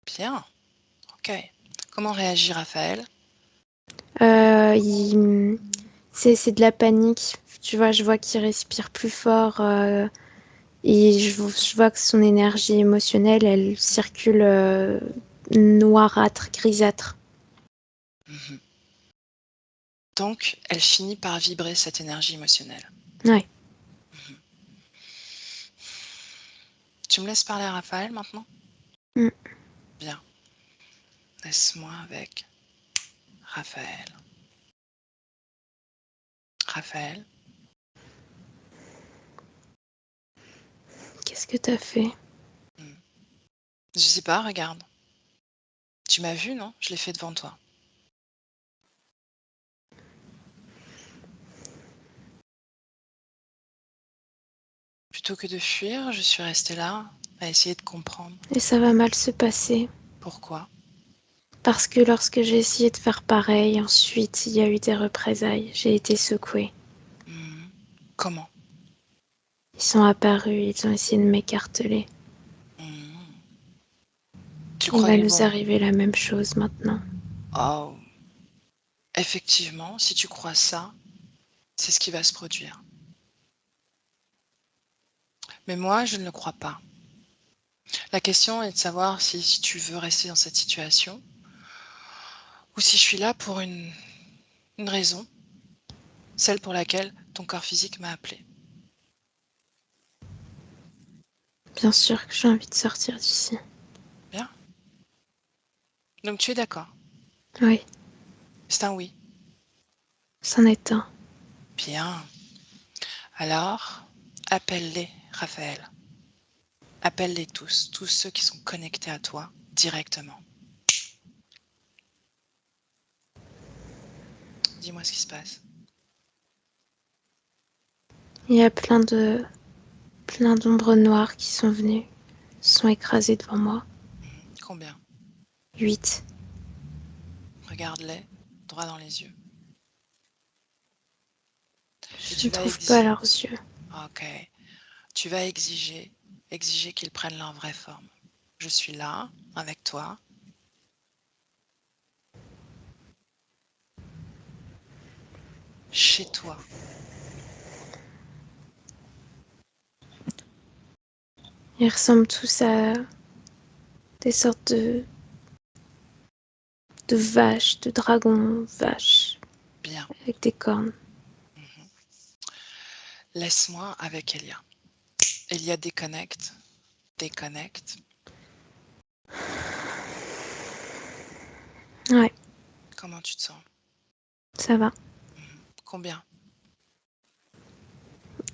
Bien. Ok. Comment réagit Raphaël? C'est de la panique. Tu vois, je vois qu'il respire plus fort et je vois que son énergie émotionnelle, elle circule noirâtre, grisâtre. Mhm. Donc, elle finit par vibrer cette énergie émotionnelle. Ouais. Tu me laisses parler à Raphaël maintenant? Mm. Bien. Laisse-moi avec Raphaël. Raphaël, Qu'est-ce que t'as fait? je sais pas, regarde. Tu m'as vu, non? Je l'ai fait devant toi. Plutôt que de fuir, je suis restée là à essayer de comprendre. Et ça va mal se passer. Pourquoi? Parce que lorsque j'ai essayé de faire pareil, ensuite, il y a eu des représailles. J'ai été secouée. Comment? Ils sont apparus, ils ont essayé de m'écarteler. Tu Il va croyais nous bon? arriver la même chose maintenant. Oh, effectivement, si tu crois ça, c'est ce qui va se produire. Mais moi, je ne le crois pas. La question est de savoir si tu veux rester dans cette situation ou si je suis là pour une raison, celle pour laquelle ton corps physique m'a appelé. Bien sûr que j'ai envie de sortir d'ici. Bien? Donc tu es d'accord? Oui, C'est un oui. c'en est un. Bien. Alors, appelle-les, Raphaël. Appelle-les tous ceux qui sont connectés à toi directement. Dis-moi ce qui se passe. Il y a plein d'ombres noires qui sont venues, sont écrasées devant moi. Combien? 8. Regarde-les droit dans les yeux. Et Je tu ne vas trouve pas exiger. leurs yeux. Ok. Tu vas exiger qu'ils prennent leur vraie forme. Je suis là, avec toi. Chez toi. Ils ressemblent tous à des sortes de vaches, de dragons vaches, Bien. avec des cornes. Laisse-moi avec Elia. Elia déconnecte. Déconnecte. Ouais, Comment tu te sens? ça va. Combien?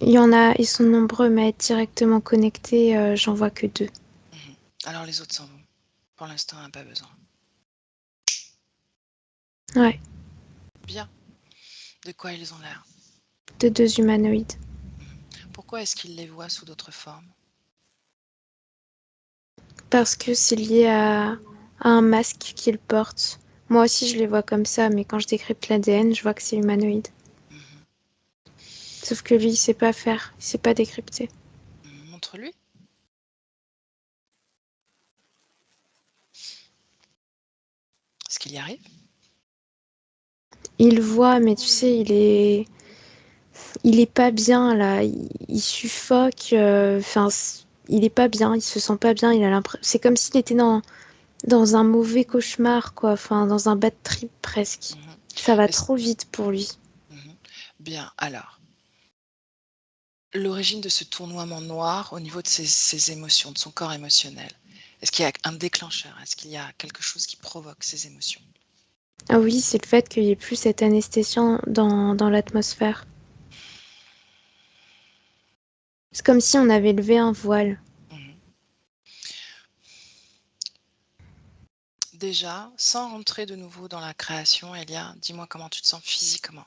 Il y en a, ils sont nombreux, mais être directement connectés, j'en vois que 2. Alors les autres s'en vont. Pour l'instant, on n'a pas besoin. Ouais, Bien. De quoi ils ont l'air? de 2 humanoïdes. Pourquoi est-ce qu'ils les voient sous d'autres formes? Parce que c'est lié à un masque qu'ils portent. Moi aussi, je les vois comme ça, mais quand je décrypte l'ADN, je vois que c'est humanoïde. Sauf que lui, il sait pas faire, il sait pas décrypter. Montre-lui. Est-ce qu'il y arrive? Il voit, mais tu sais, il est pas bien là. Il suffoque. Enfin, il est pas bien. Il se sent pas bien. Il a l'impression. C'est comme s'il était dans un mauvais cauchemar, quoi. Enfin, dans un bad trip presque. Ça va Est-ce- trop vite pour lui. Bien, alors. L'origine de ce tournoiement noir au niveau de ses émotions, de son corps émotionnel. Est-ce qu'il y a un déclencheur? Est-ce qu'il y a quelque chose qui provoque ces émotions? Ah oui, c'est le fait qu'il y ait plus cet anesthésiant dans l'atmosphère. C'est comme si on avait levé un voile. Mhm. Déjà, sans rentrer de nouveau dans la création, Elia, dis-moi comment tu te sens physiquement.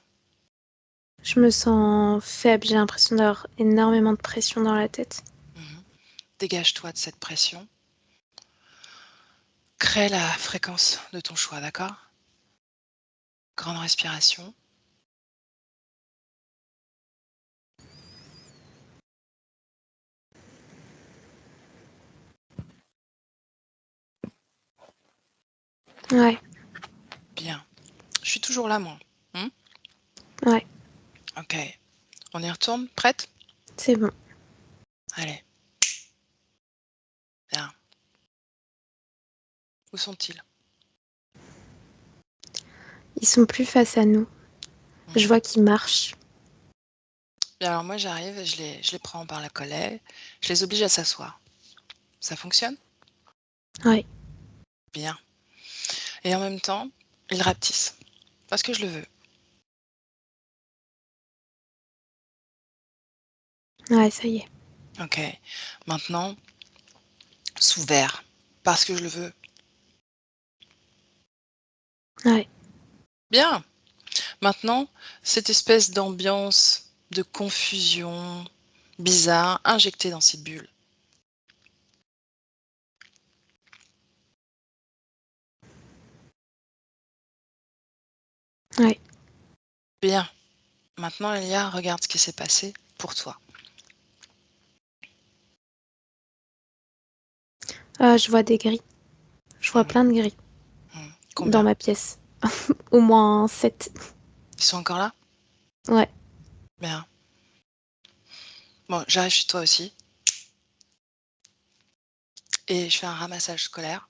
Je me sens faible. J'ai l'impression d'avoir énormément de pression dans la tête. Dégage-toi de cette pression. Crée la fréquence de ton choix, d'accord? Grande respiration. Ouais, Bien. Je suis toujours là, moi. ouais, Ok. On y retourne? Prête? c'est bon. Allez. Bien. Où sont-ils? Ils sont plus face à nous. Je Mhm. vois qu'ils marchent. Bien, alors moi, j'arrive, et je les prends par la collet, je les oblige à s'asseoir. Ça fonctionne? Ouais, Bien. Et en même temps, ils rapetissent. Parce que je le veux. ouais, ça y est. Ok. Maintenant, sous verre. Parce que je le veux. Ouais, Bien. Maintenant, cette espèce d'ambiance de confusion bizarre injectée dans cette bulle. ouais. Bien. Maintenant, Elia, regarde ce qui s'est passé pour toi. Je vois des gris. Je vois Mhm. plein de gris Mhm. dans Combien? ma pièce. Au moins 7. Ils sont encore là? Ouais, Bien. Bon, j'arrive chez toi aussi et je fais un ramassage scolaire.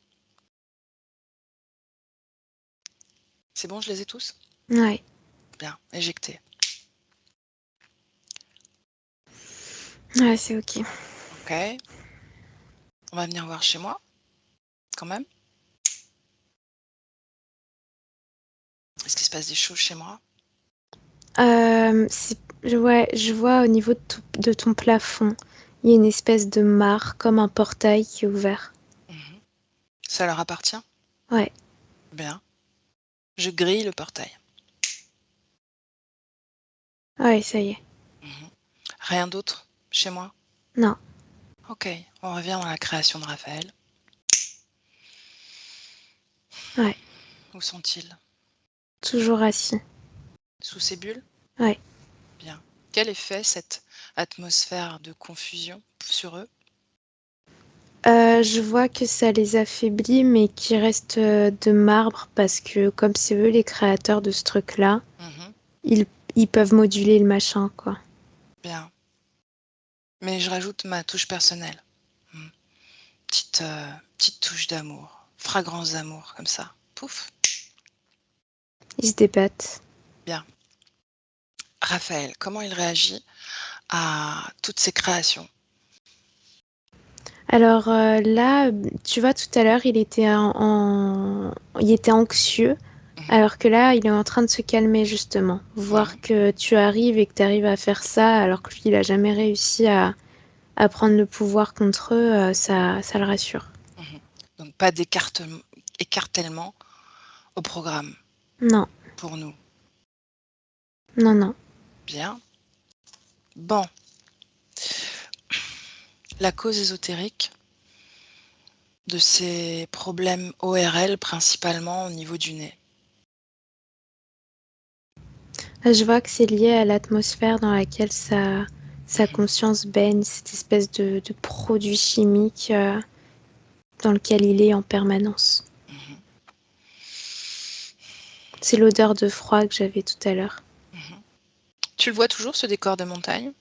C'est bon, je les ai tous? ouais. Bien, éjectés. Ouais, c'est ok. Ok. On va venir voir chez moi, quand même. Est-ce qu'il se passe des choses chez moi? Ouais, je vois au niveau de ton plafond, il y a une espèce de mare, comme un portail qui est ouvert. Mhm. Ça leur appartient? Ouais, Bien. Je grille le portail. ouais, ça y est. Mhm. Rien d'autre chez moi? Non, Ok, on revient dans la création de Raphaël. ouais, Où sont-ils? toujours assis. Sous ces bulles? Ouais. Bien. Quel effet cette atmosphère de confusion sur eux? Je vois que ça les affaiblit, mais qui restent de marbre parce que comme c'est eux les créateurs de ce truc-là, Mhm. ils, ils peuvent moduler le machin, quoi. Bien. Mais je rajoute ma touche personnelle. Petite touche d'amour. Fragrance d'amour, comme ça. Pouf. Ils se débattent. Bien. Raphaël, comment il réagit à toutes ces créations? Alors là, tu vois, tout à l'heure, il était anxieux, Mhm. alors que là, il est en train de se calmer, justement. Voir Mhm. que tu arrives et que tu arrives à faire ça, alors que lui, il a jamais réussi à prendre le pouvoir contre eux, ça le rassure. Mhm. Donc pas d'écartèlement au programme Non, pour nous. non, non. Bien. Bon, la cause ésotérique de ces problèmes ORL, principalement au niveau du nez. Je vois que c'est lié à l'atmosphère dans laquelle sa Mhm. conscience baigne, cette espèce de produit chimique dans lequel il est en permanence. Mhm. C'est l'odeur de froid que j'avais tout à l'heure. Mhm. Tu le vois toujours, ce décor de montagne?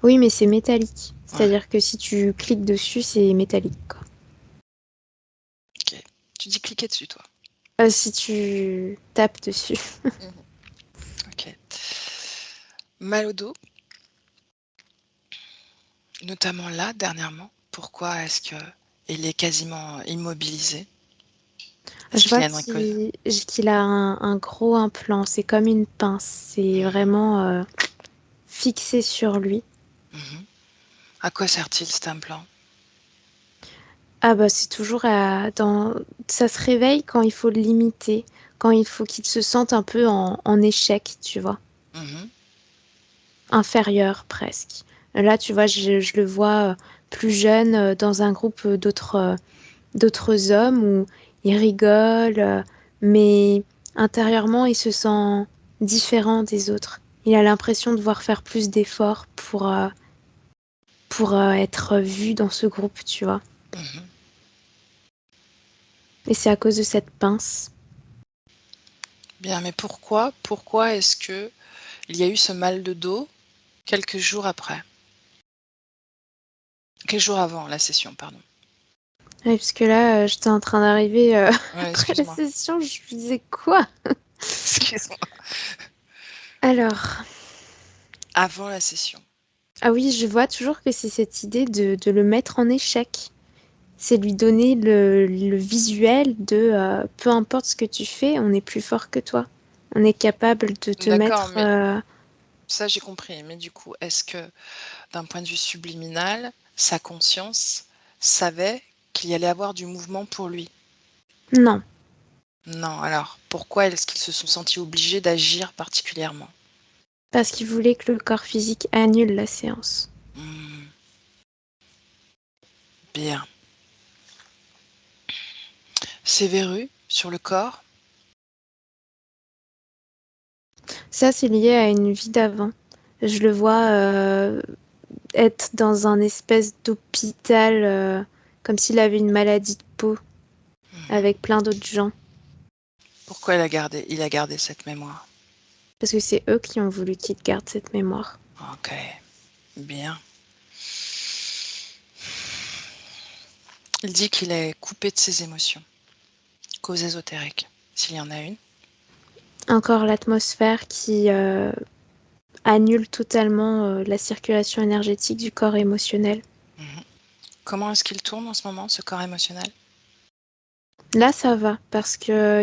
Oui, mais c'est métallique. Ouais, C'est-à-dire que si tu cliques dessus, c'est métallique, quoi. ok. Tu dis cliquer dessus, toi. Si tu tapes dessus. Mhm. Ok. Mal au dos, notamment là, dernièrement. Pourquoi est-ce que il est quasiment immobilisé? Est-ce Je qu'il vois y a une cause? qu'il a un gros implant. C'est comme une pince. C'est Mhm. vraiment fixé sur lui. Mhm. À quoi sert-il cet implant? Ah bah c'est toujours ça se réveille quand il faut le limiter, quand il faut qu'il se sente un peu en échec, tu vois, Mhm. inférieur presque. Là, tu vois, je le vois plus jeune dans un groupe d'autres hommes où il rigole, mais intérieurement, il se sent différent des autres. Il a l'impression de devoir faire plus d'efforts pour être vu dans ce groupe, tu vois. Mhm. Et c'est à cause de cette pince. Bien, mais pourquoi est-ce que il y a eu ce mal de dos quelques jours après? Quelques jours avant la session, pardon. Oui, parce que là, j'étais en train d'arriver Ouais, après la excuse-moi. session, je me disais quoi? Excuse-moi. Alors, Avant la session. ah oui, je vois toujours que c'est cette idée de le mettre en échec. C'est lui donner le visuel de peu importe ce que tu fais, on est plus fort que toi. On est capable de te D'accord, mettre. mais ça j'ai compris. Mais du coup, est-ce que d'un point de vue subliminal, sa conscience savait qu'il y allait avoir du mouvement pour lui? Non, Non, alors pourquoi est-ce qu'ils se sont sentis obligés d'agir particulièrement? parce qu'il voulait que le corps physique annule la séance. Hmm, bien. Ces verrues sur le corps, Ça, c'est lié à une vie d'avant. Je le vois être dans un espèce d'hôpital, comme s'il avait une maladie de peau, avec plein d'autres gens. pourquoi il a gardé cette mémoire? Parce que c'est eux qui ont voulu qu'il garde cette mémoire. Ok, bien. Il dit qu'il est coupé de ses émotions, cause ésotérique, s'il y en a une. Encore l'atmosphère qui annule totalement la circulation énergétique du corps émotionnel. Mhm. Comment est-ce qu'il tourne en ce moment, ce corps émotionnel? Là, ça va, parce que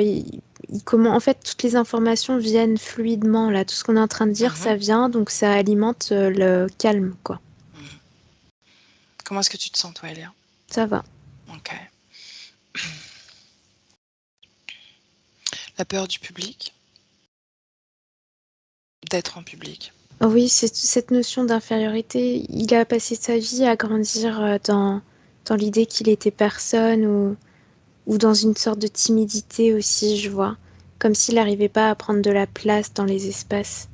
en fait, toutes les informations viennent fluidement. Là, tout ce qu'on est en train de dire, Mhm, ça vient, donc ça alimente le calme, quoi. mhm. Comment est-ce que tu te sens, toi, Elia? Ça va. Ok. La peur du public, d'être en public. Oui, c'est cette notion d'infériorité. Il a passé sa vie à grandir dans l'idée qu'il était personne ou dans une sorte de timidité aussi, je vois. Comme s'il n'arrivait pas à prendre de la place dans les espaces.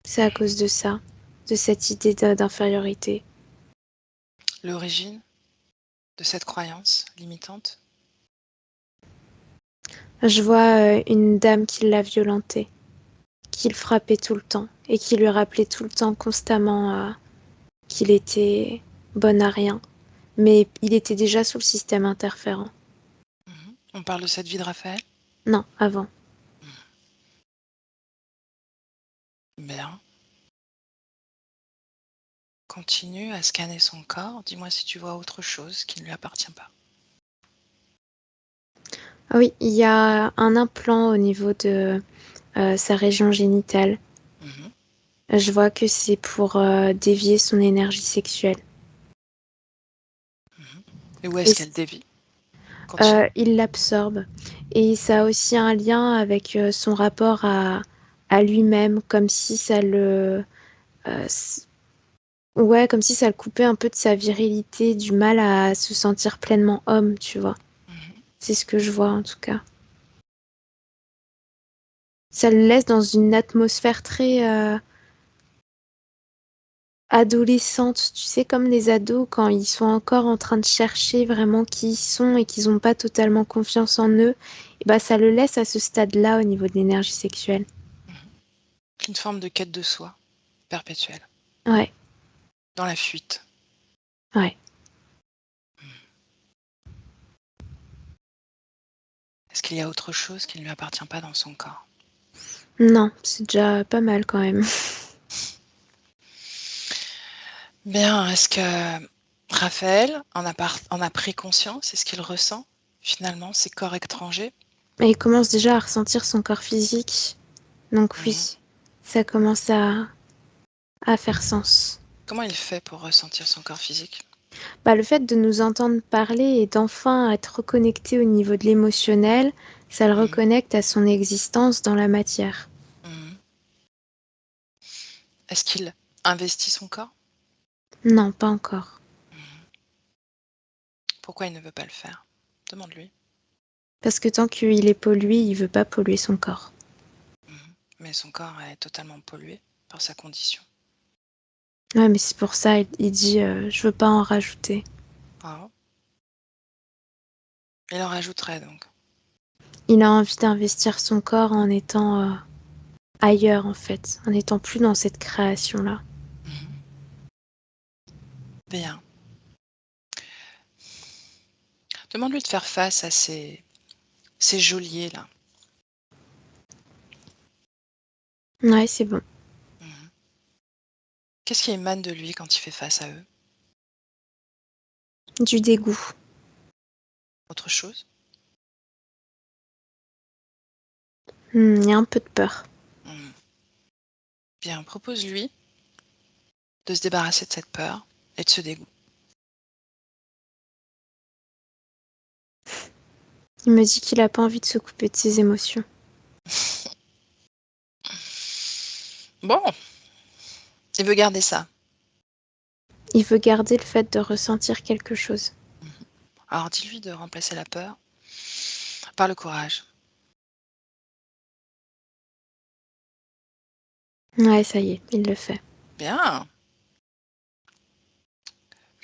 C'est à cause de ça, de cette idée d'infériorité. L'origine de cette croyance limitante. Je vois une dame qui l'a violenté, qui le frappait tout le temps et qui lui rappelait tout le temps constamment qu'il était bon à rien. Mais il était déjà sous le système interférent. Mhm. On parle de cette vie de Raphaël? Non, avant. Bien. Continue à scanner son corps. Dis-moi si tu vois autre chose qui ne lui appartient pas. Ah oui, il y a un implant au niveau de sa région génitale. Mhm. Je vois que c'est pour dévier son énergie sexuelle. Mhm. Et où Et est-ce qu'elle dévie? Continue. il l'absorbe. Et ça a aussi un lien avec son rapport à lui-même, comme si ça euh, s- ouais, comme si ça le coupait un peu de sa virilité, du mal à se sentir pleinement homme, tu vois. Mhm. C'est ce que je vois en tout cas. Ça le laisse dans une atmosphère très adolescente, tu sais, comme les ados quand ils sont encore en train de chercher vraiment qui ils sont et qu'ils n'ont pas totalement confiance en eux, et bah ça le laisse à ce stade-là au niveau de l'énergie sexuelle. Mhm. Une forme de quête de soi perpétuelle, Ouais, dans la fuite. ouais. Est-ce qu'il y a autre chose qui ne lui appartient pas dans son corps? Non, c'est déjà pas mal quand même. Bien, est-ce que Raphaël en a pris conscience? Est-ce qu'il ressent finalement ces corps étrangers? Et il commence déjà à ressentir son corps physique. Donc Mhm. oui, ça commence à faire sens. Comment il fait pour ressentir son corps physique? Bah, le fait de nous entendre parler et d'enfin être reconnecté au niveau de l'émotionnel, ça le Mhm. reconnecte à son existence dans la matière. Mhm. Est-ce qu'il investit son corps? Non, pas encore. Mhm. Pourquoi il ne veut pas le faire? Demande-lui. Parce que tant qu'il est pollué, il veut pas polluer son corps. Mhm. Mais son corps est totalement pollué par sa condition. Ouais, mais c'est pour ça, il dit je veux pas en rajouter. Ah. Il en rajouterait donc. Il a envie d'investir son corps en étant ailleurs, en fait, en étant plus dans cette création-là. Bien. Demande-lui de faire face à ces geôliers-là. Ouais, c'est bon. Qu'est-ce qui émane de lui quand il fait face à eux? Du dégoût. Autre chose? Il y a un peu de peur. Bien, propose-lui de se débarrasser de cette peur et de ce dégoût. Il me dit qu'il a pas envie de se couper de ses émotions. Bon, il veut garder ça. Il veut garder le fait de ressentir quelque chose. Alors dis-lui de remplacer la peur par le courage. Ouais, ça y est, il le fait. Bien.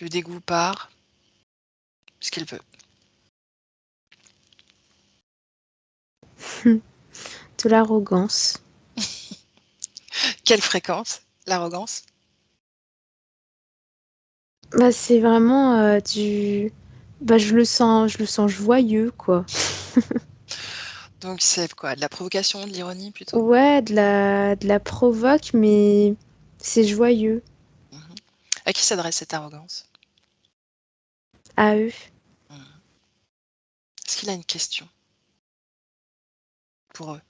Le dégoût part, ce qu'il veut. De l'arrogance. Quelle fréquence? L'arrogance? Bah, c'est vraiment du... Bah, je le sens joyeux, quoi. Donc c'est quoi? De la provocation, de l'ironie plutôt? Ouais, de la provoque, mais c'est joyeux. À qui s'adresse cette arrogance? À eux. Est-ce qu'il a une question pour eux?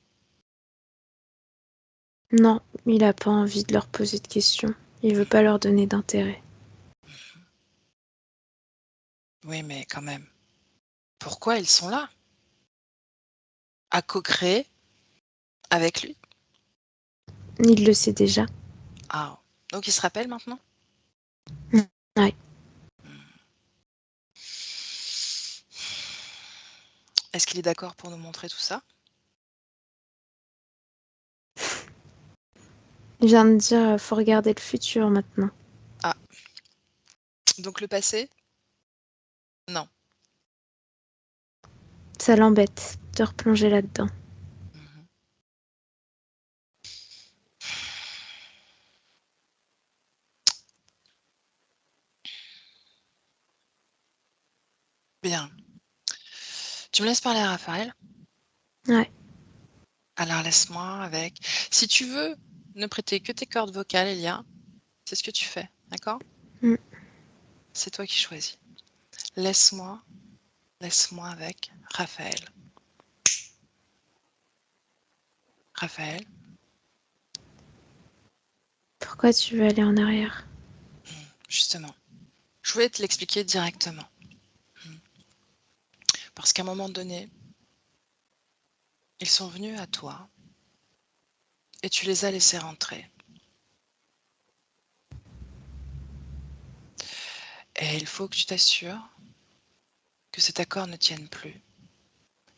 Non, il a pas envie de leur poser de questions. Il veut pas leur donner d'intérêt. Oui, mais quand même. Pourquoi ils sont là? À co-créer avec lui? Il le sait déjà. Ah, donc il se rappelle maintenant? Ouais. Est-ce qu'il est d'accord pour nous montrer tout ça? Il vient de dire, faut regarder le futur maintenant. Donc le passé? Non. Ça l'embête de replonger là-dedans. Bien. Tu me laisses parler à Raphaël? Ouais. Alors laisse-moi avec. Si tu veux ne prêter que tes cordes vocales, Elia, c'est ce que tu fais, d'accord? Mm. C'est toi qui choisis. Laisse-moi avec Raphaël. Raphaël, Pourquoi tu veux aller en arrière? justement, je voulais te l'expliquer directement. Parce qu'à un moment donné, ils sont venus à toi et tu les as laissés rentrer. Et il faut que tu t'assures que cet accord ne tienne plus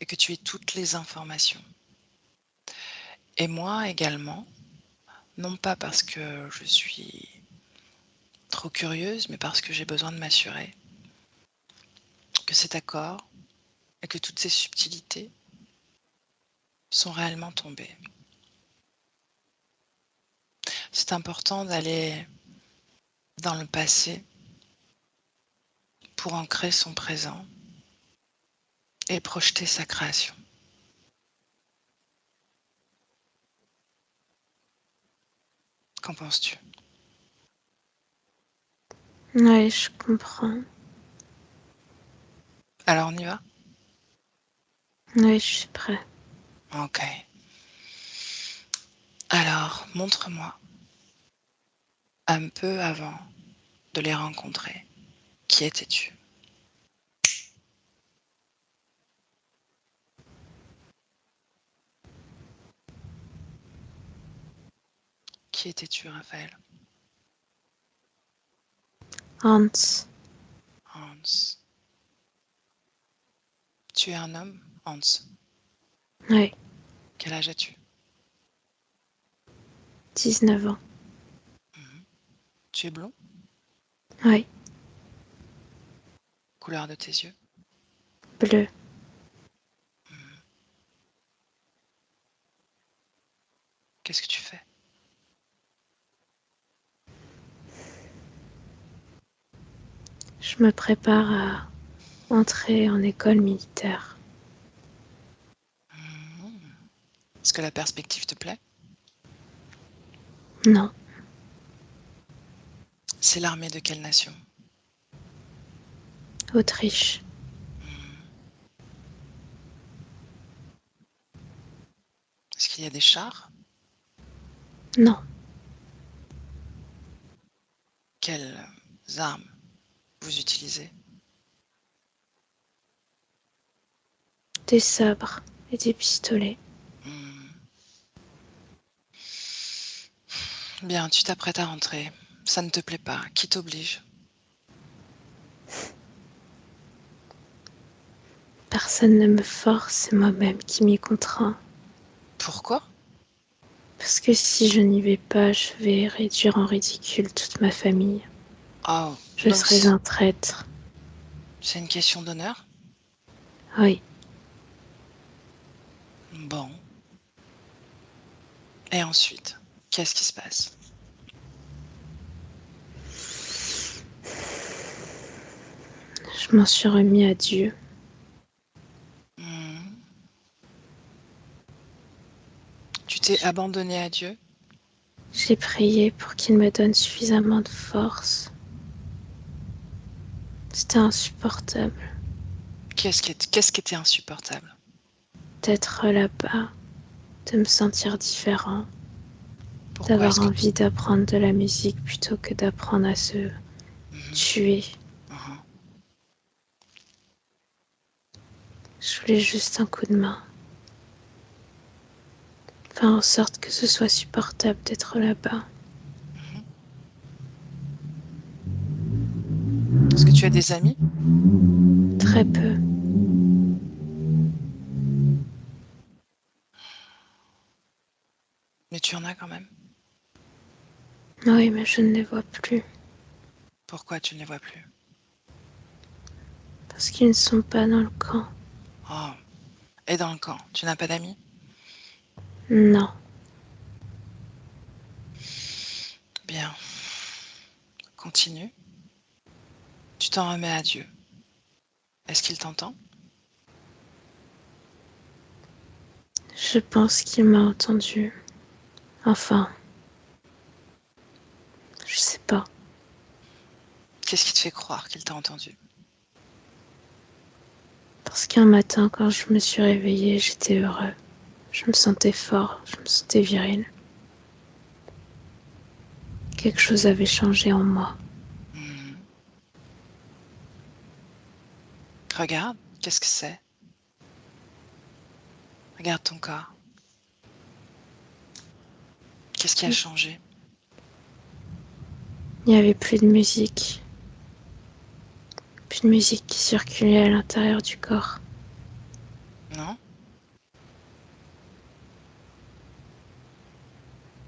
et que tu aies toutes les informations. Et moi également, non pas parce que je suis trop curieuse, mais parce que j'ai besoin de m'assurer que cet accord et que toutes ces subtilités sont réellement tombées. C'est important d'aller dans le passé pour ancrer son présent et projeter sa création. Qu'en penses-tu? Ouais, je comprends. Alors on y va? Ouais, je suis prêt. Ok. Alors, montre-moi, un peu avant de les rencontrer, qui étais-tu? Qui étais-tu, Raphaël? Hans. Hans. Tu es un homme, Hans. Ouais, Quel âge as-tu? 19 ans. Tu es blond? Ouais, Couleur de tes yeux? bleu. Qu'est-ce que tu fais? Je me prépare à entrer en école militaire. Est-ce que la perspective te plaît? Non, C'est l'armée de quelle nation? Autriche. Est-ce qu'il y a des chars? Non, Quelles armes vous utilisez? des sabres et des pistolets. Bien, tu t'apprêtes à rentrer. Ça ne te plaît pas. Qui t'oblige? Personne ne me force, c'est moi-même qui m'y contrains. Pourquoi? Parce que si je n'y vais pas, je vais réduire en ridicule toute ma famille. Oh, Je donc serai un traître. c'est une question d'honneur? Oui, Bon. Et ensuite, qu'est-ce qui se passe? je m'en suis remis à Dieu. Tu t'es abandonné à Dieu? J'ai prié pour qu'il me donne suffisamment de force. C'était insupportable Qu'est-ce qui était insupportable? d'être là-bas, de me sentir différent, Pourquoi d'avoir est-ce que... envie d'apprendre de la musique plutôt que d'apprendre à se tuer. Mhm. Je voulais juste un coup de main. Faire en sorte que ce soit supportable d'être là-bas. Est-ce que tu as des amis? Très peu. Mais tu en as quand même. Oui, mais je ne les vois plus. Pourquoi tu ne les vois plus? Parce qu'ils ne sont pas dans le camp. Oh. Et dans le camp, tu n'as pas d'amis? Non. Bien. Continue. Tu t'en remets à Dieu. Est-ce qu'il t'entend? Je pense qu'il m'a entendu. Enfin, je sais pas. Qu'est-ce qui te fait croire qu'il t'a entendu? Parce qu'un matin, quand je me suis réveillée, j'étais heureux. Je me sentais fort, je me sentais viril. Quelque chose avait changé en moi. Regarde, qu'est-ce que c'est? Regarde ton corps. Qu'est-ce qui a changé? Il n'y avait plus de musique. Plus de musique qui circulait à l'intérieur du corps. Non?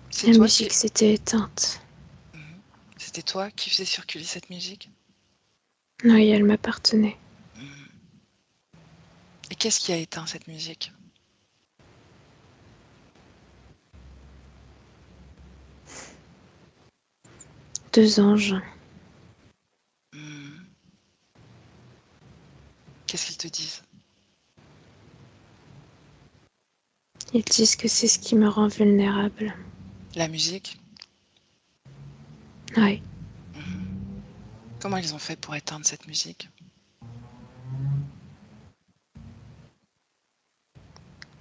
C'est La toi qui... musique s'était éteinte. C'était toi qui faisais circuler cette musique? Oui, elle m'appartenait. Et qu'est-ce qui a éteint cette musique? Deux anges. Qu'est-ce qu'ils te disent? Ils disent que c'est ce qui me rend vulnérable. La musique? Oui, Comment ils ont fait pour éteindre cette musique?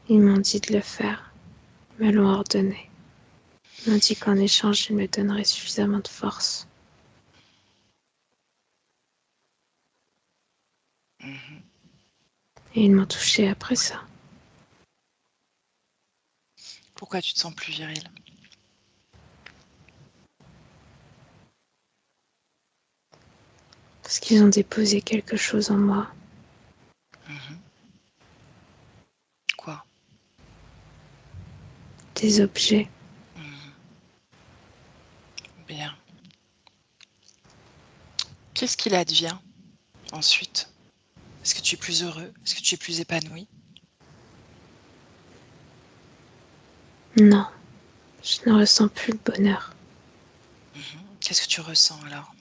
ils m'ont dit de le faire. Ils me l'ont ordonné. Ils m'ont dit qu'en échange, ils me donneraient suffisamment de force. Et ils m'ont touché après ça. Pourquoi tu te sens plus viril? Parce qu'ils ont déposé quelque chose en moi. Quoi? Des objets. Bien. Qu'est-ce qu'il advient ensuite? Est-ce que tu es plus heureux? Est-ce que tu es plus épanoui? Non. Je ne ressens plus le bonheur. Qu'est-ce que tu ressens alors?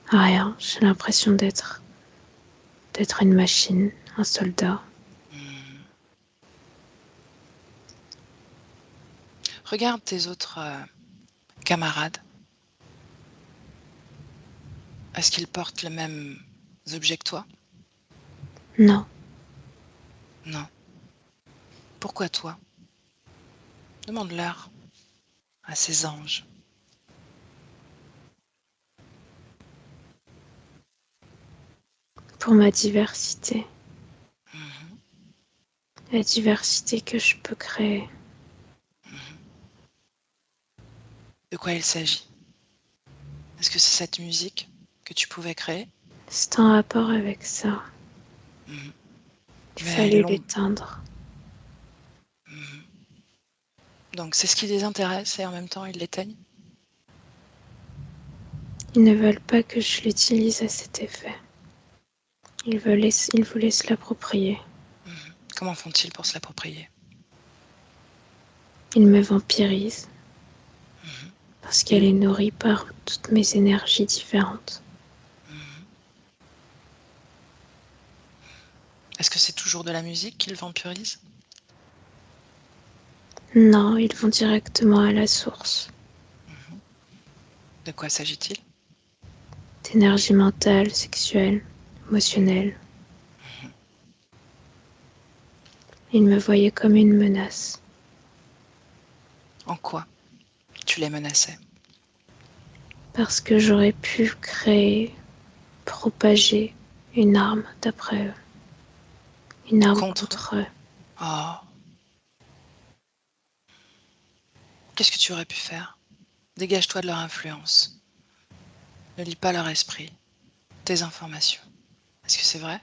Rien, j'ai l'impression d'être une machine, un soldat. Regarde tes autres camarades. Est-ce qu'ils portent les mêmes objets que toi? Non, Non. Pourquoi toi? Demande-leur à ces anges. pour ma diversité. La diversité que je peux créer. De quoi il s'agit? Est-ce que c'est cette musique que tu pouvais créer? C'est en rapport avec ça. Il Mais fallait l'éteindre. Donc c'est ce qui les intéresse et en même temps ils l'éteignent? Ils ne veulent pas que je l'utilise à cet effet. Ils voulaient se l'approprier. Comment font-ils pour se l'approprier? Ils me vampirisent. Parce qu'elle est nourrie par toutes mes énergies différentes. Est-ce que c'est toujours de la musique qu'ils vampirisent? Non, ils vont directement à la source. De quoi s'agit-il? D'énergie mentale, sexuelle, émotionnelle. Ils me voyaient comme une menace. En quoi tu les menaçais? Parce que j'aurais pu créer, propager une arme d'après eux. Une arme contre eux. Oh. Qu'est-ce que tu aurais pu faire? Dégage-toi de leur influence. Ne lis pas leur esprit, tes informations. Est-ce que c'est vrai?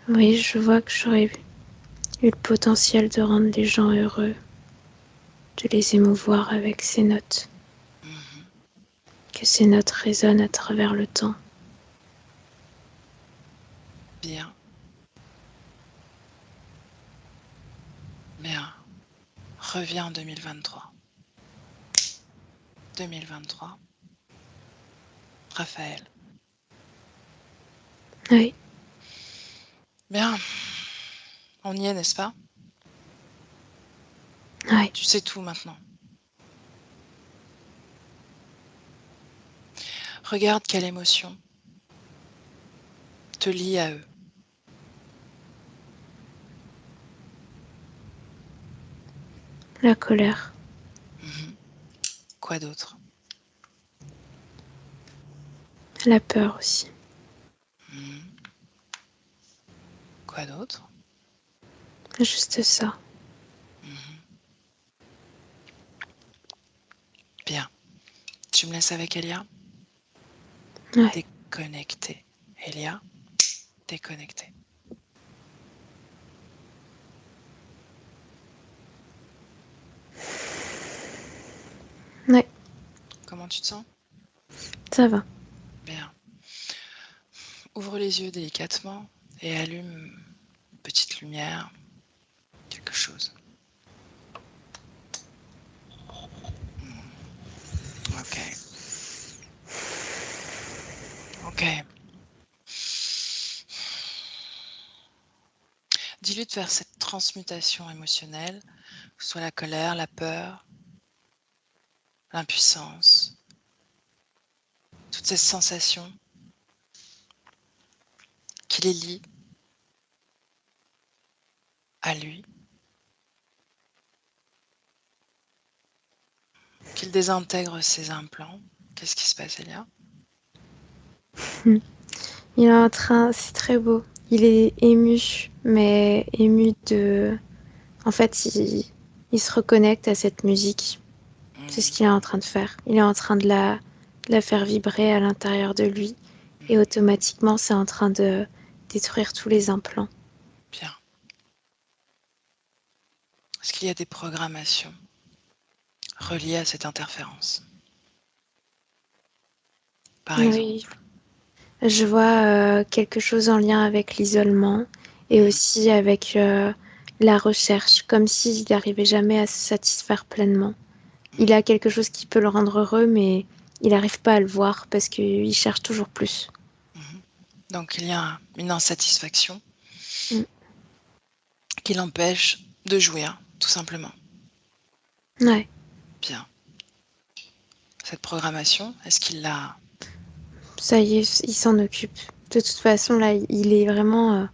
Oui, je vois que j'aurais eu le potentiel de rendre les gens heureux, de les émouvoir avec ces notes. Que ces notes résonnent à travers le temps. Bien. Bien. Reviens en 2023. 2023. Raphaël. Oui. Bien. On y est, n'est-ce pas? Oui. Tu sais tout maintenant. Regarde quelle émotion te lie à eux. La colère. Quoi d'autre? La peur aussi. Quoi d'autre? Juste ça. Bien. Tu me laisses avec Elia? Ouais. Déconnecté. Elia, déconnecté. Ouais, Comment tu te sens? ça va. Bien. Ouvre les yeux délicatement et allume une petite lumière, quelque chose. Ok. Ok. Dis-lui de faire cette transmutation émotionnelle, que ce soit la colère, la peur, l'impuissance, toutes ces sensations qui les lient à lui, qu'il désintègre ses implants. Qu'est-ce qui se passe, Elia? Il est en train, c'est très beau. Il est ému, mais ému de... En fait, il se reconnecte à cette musique. C'est ce qu'il est en train de faire. Il est en train de la faire vibrer à l'intérieur de lui. Et automatiquement, c'est en train de détruire tous les implants. Bien. Est-ce qu'il y a des programmations reliées à cette interférence? Par exemple. Oui. Je vois quelque chose en lien avec l'isolement et aussi avec la recherche, comme s'il n'arrivait jamais à se satisfaire pleinement. Il a quelque chose qui peut le rendre heureux, mais il n'arrive pas à le voir parce qu'il cherche toujours plus. Donc il y a une insatisfaction Mm. qui l'empêche de jouir, tout simplement. Ouais, Bien. Cette programmation, est-ce qu'il l'a... ça y est, il s'en occupe. De toute façon, là, il est vraiment...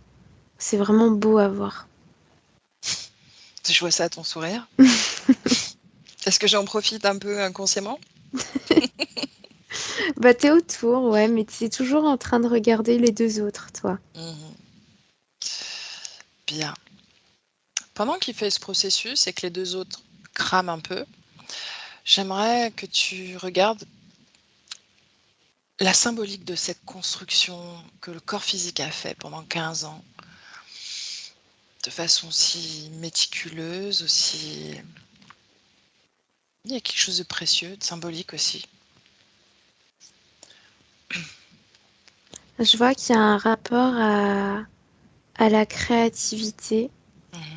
c'est vraiment beau à voir. Je vois ça à ton sourire. Est-ce que j'en profite un peu inconsciemment? Bah, t'es autour, ouais, mais t'es toujours en train de regarder les deux autres, toi. Bien. Pendant qu'il fait ce processus et que les deux autres crament un peu, j'aimerais que tu regardes la symbolique de cette construction que le corps physique a fait pendant 15 ans, de façon si méticuleuse, aussi... Il y a quelque chose de précieux, de symbolique aussi. Je vois qu'il y a un rapport à la créativité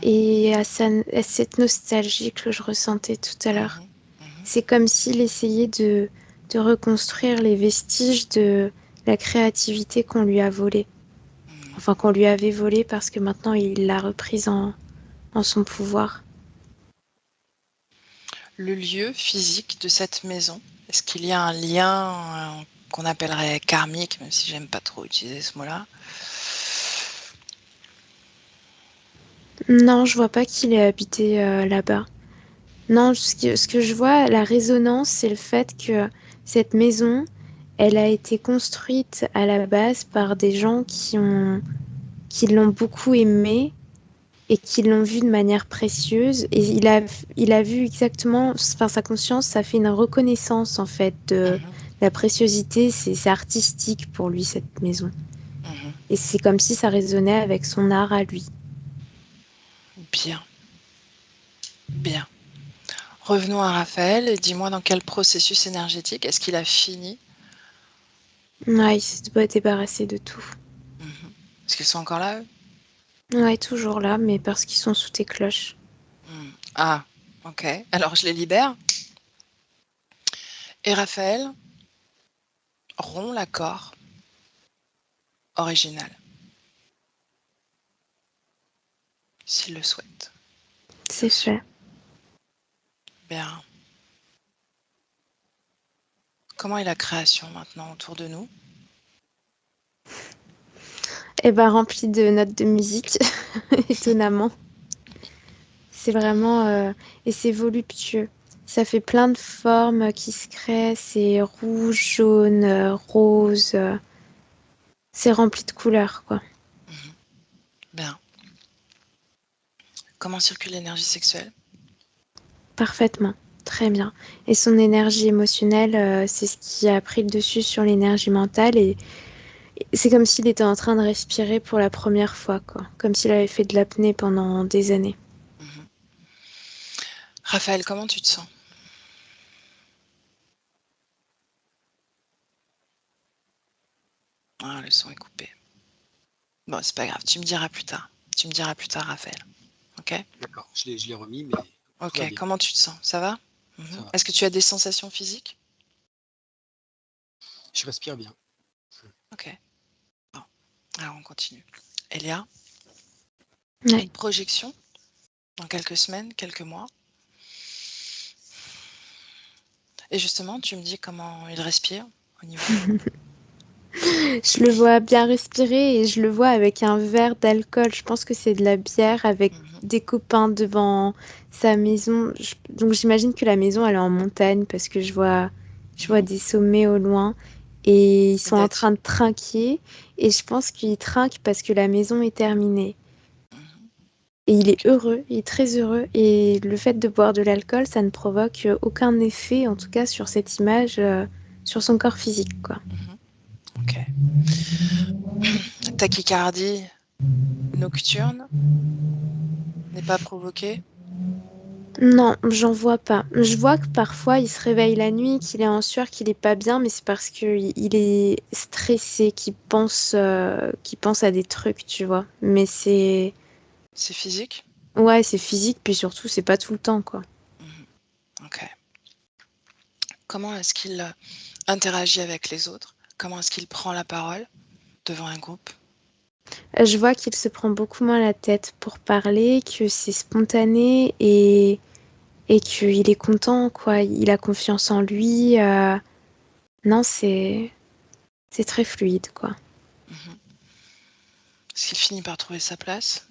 et à cette nostalgie que je ressentais tout à l'heure. C'est comme s'il essayait de reconstruire les vestiges de la créativité qu'on lui a volée. Enfin, qu'on lui avait volée parce que maintenant il l'a reprise en son pouvoir. Le lieu physique de cette maison, est-ce qu'il y a un lien qu'on appellerait karmique, même si j'aime pas trop utiliser ce mot-là? Non, je vois pas qu'il ait habité là-bas. Non, ce que je vois, la résonance, c'est le fait que cette maison, elle a été construite à la base par des gens qui l'ont beaucoup aimée et qui l'ont vue de manière précieuse. Et il a vu exactement, enfin sa conscience, ça fait une reconnaissance en fait de la préciosité. C'est artistique pour lui cette maison. Et c'est comme si ça résonnait avec son art à lui. Bien. Bien. Revenons à Raphaël et dis-moi dans quel processus énergétique est-ce qu'il a fini? Ouais, il s'est pas débarrassé de tout. Est-ce qu'ils sont encore là, eux? Ouais, toujours là, mais parce qu'ils sont sous tes cloches. Ah, ok. Alors je les libère. Et Raphaël rompt l'accord original, s'il le souhaite. C'est fait. Bien. Comment est la création maintenant autour de nous? Et bah rempli de notes de musique, étonnamment. C'est vraiment... et c'est voluptueux. Ça fait plein de formes qui se créent. C'est rouge, jaune, rose. C'est rempli de couleurs, quoi. Bien. Comment circule l'énergie sexuelle? Parfaitement. Très bien. Et son énergie émotionnelle, c'est ce qui a pris le dessus sur l'énergie mentale. Et c'est comme s'il était en train de respirer pour la première fois, quoi. Comme s'il avait fait de l'apnée pendant des années. Raphaël, comment tu te sens? Ah, le son est coupé. Bon, c'est pas grave, tu me diras plus tard. Tu me diras plus tard, Raphaël. Ok? D'accord, je l'ai remis, mais Ok, tout va bien. comment tu te sens? Ça va? Ça va. Est-ce que tu as des sensations physiques? Je respire bien. Ok. Bon, alors on continue. Elia, Ouais. une projection dans quelques semaines, quelques mois. Et justement, tu me dis comment il respire au niveau. Je le vois bien respirer et je le vois avec un verre d'alcool. Je pense que c'est de la bière avec des copains devant sa maison. Donc j'imagine que la maison elle est en montagne parce que je vois des sommets au loin et ils sont en train de trinquer et je pense qu'ils trinquent parce que la maison est terminée. Et il est heureux, il est très heureux et le fait de boire de l'alcool, ça ne provoque aucun effet, en tout cas sur cette image, sur son corps physique, quoi. Ok. Tachycardie nocturne n'est pas provoquée? Non, j'en vois pas. Je vois que parfois il se réveille la nuit, qu'il est en sueur, qu'il est pas bien, mais c'est parce qu'il est stressé, qu'il pense à des trucs, tu vois. Mais c'est C'est physique? Ouais, c'est physique, puis surtout, c'est pas tout le temps, quoi. Ok. Comment est-ce qu'il interagit avec les autres? Comment est-ce qu'il prend la parole devant un groupe? Je vois qu'il se prend beaucoup moins la tête pour parler, que c'est spontané et qu'il est content, quoi. Il a confiance en lui. Non, c'est très fluide, quoi. Est-ce qu'il finit par trouver sa place?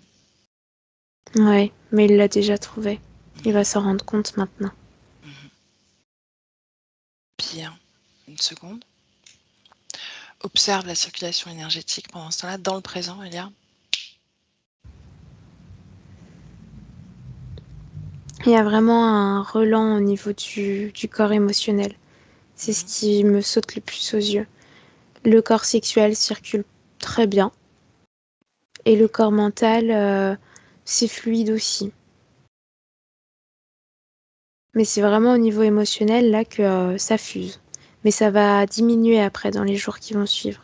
Ouais, mais il l'a déjà trouvé. Il va s'en rendre compte maintenant. Bien. Une seconde. Observe la circulation énergétique pendant ce temps-là, dans le présent, Elia. Il y a vraiment un relent au niveau du corps émotionnel. C'est ce qui me saute le plus aux yeux. Le corps sexuel circule très bien. Et le corps mental, c'est fluide aussi. Mais c'est vraiment au niveau émotionnel là que ça fuse. Mais ça va diminuer après dans les jours qui vont suivre.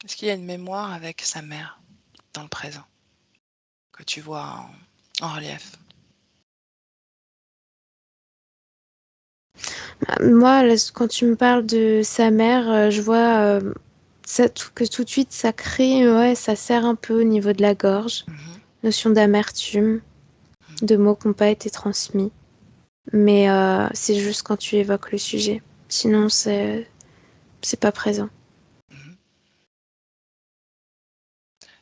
Est-ce qu'il y a une mémoire avec sa mère dans le présent que tu vois en relief? Moi, là, quand tu me parles de sa mère, je vois que tout de suite ça crée, ouais, ça serre un peu au niveau de la gorge. Notion d'amertume, de mots qui n'ont pas été transmis. Mais c'est juste quand tu évoques le sujet. Sinon, c'est pas présent.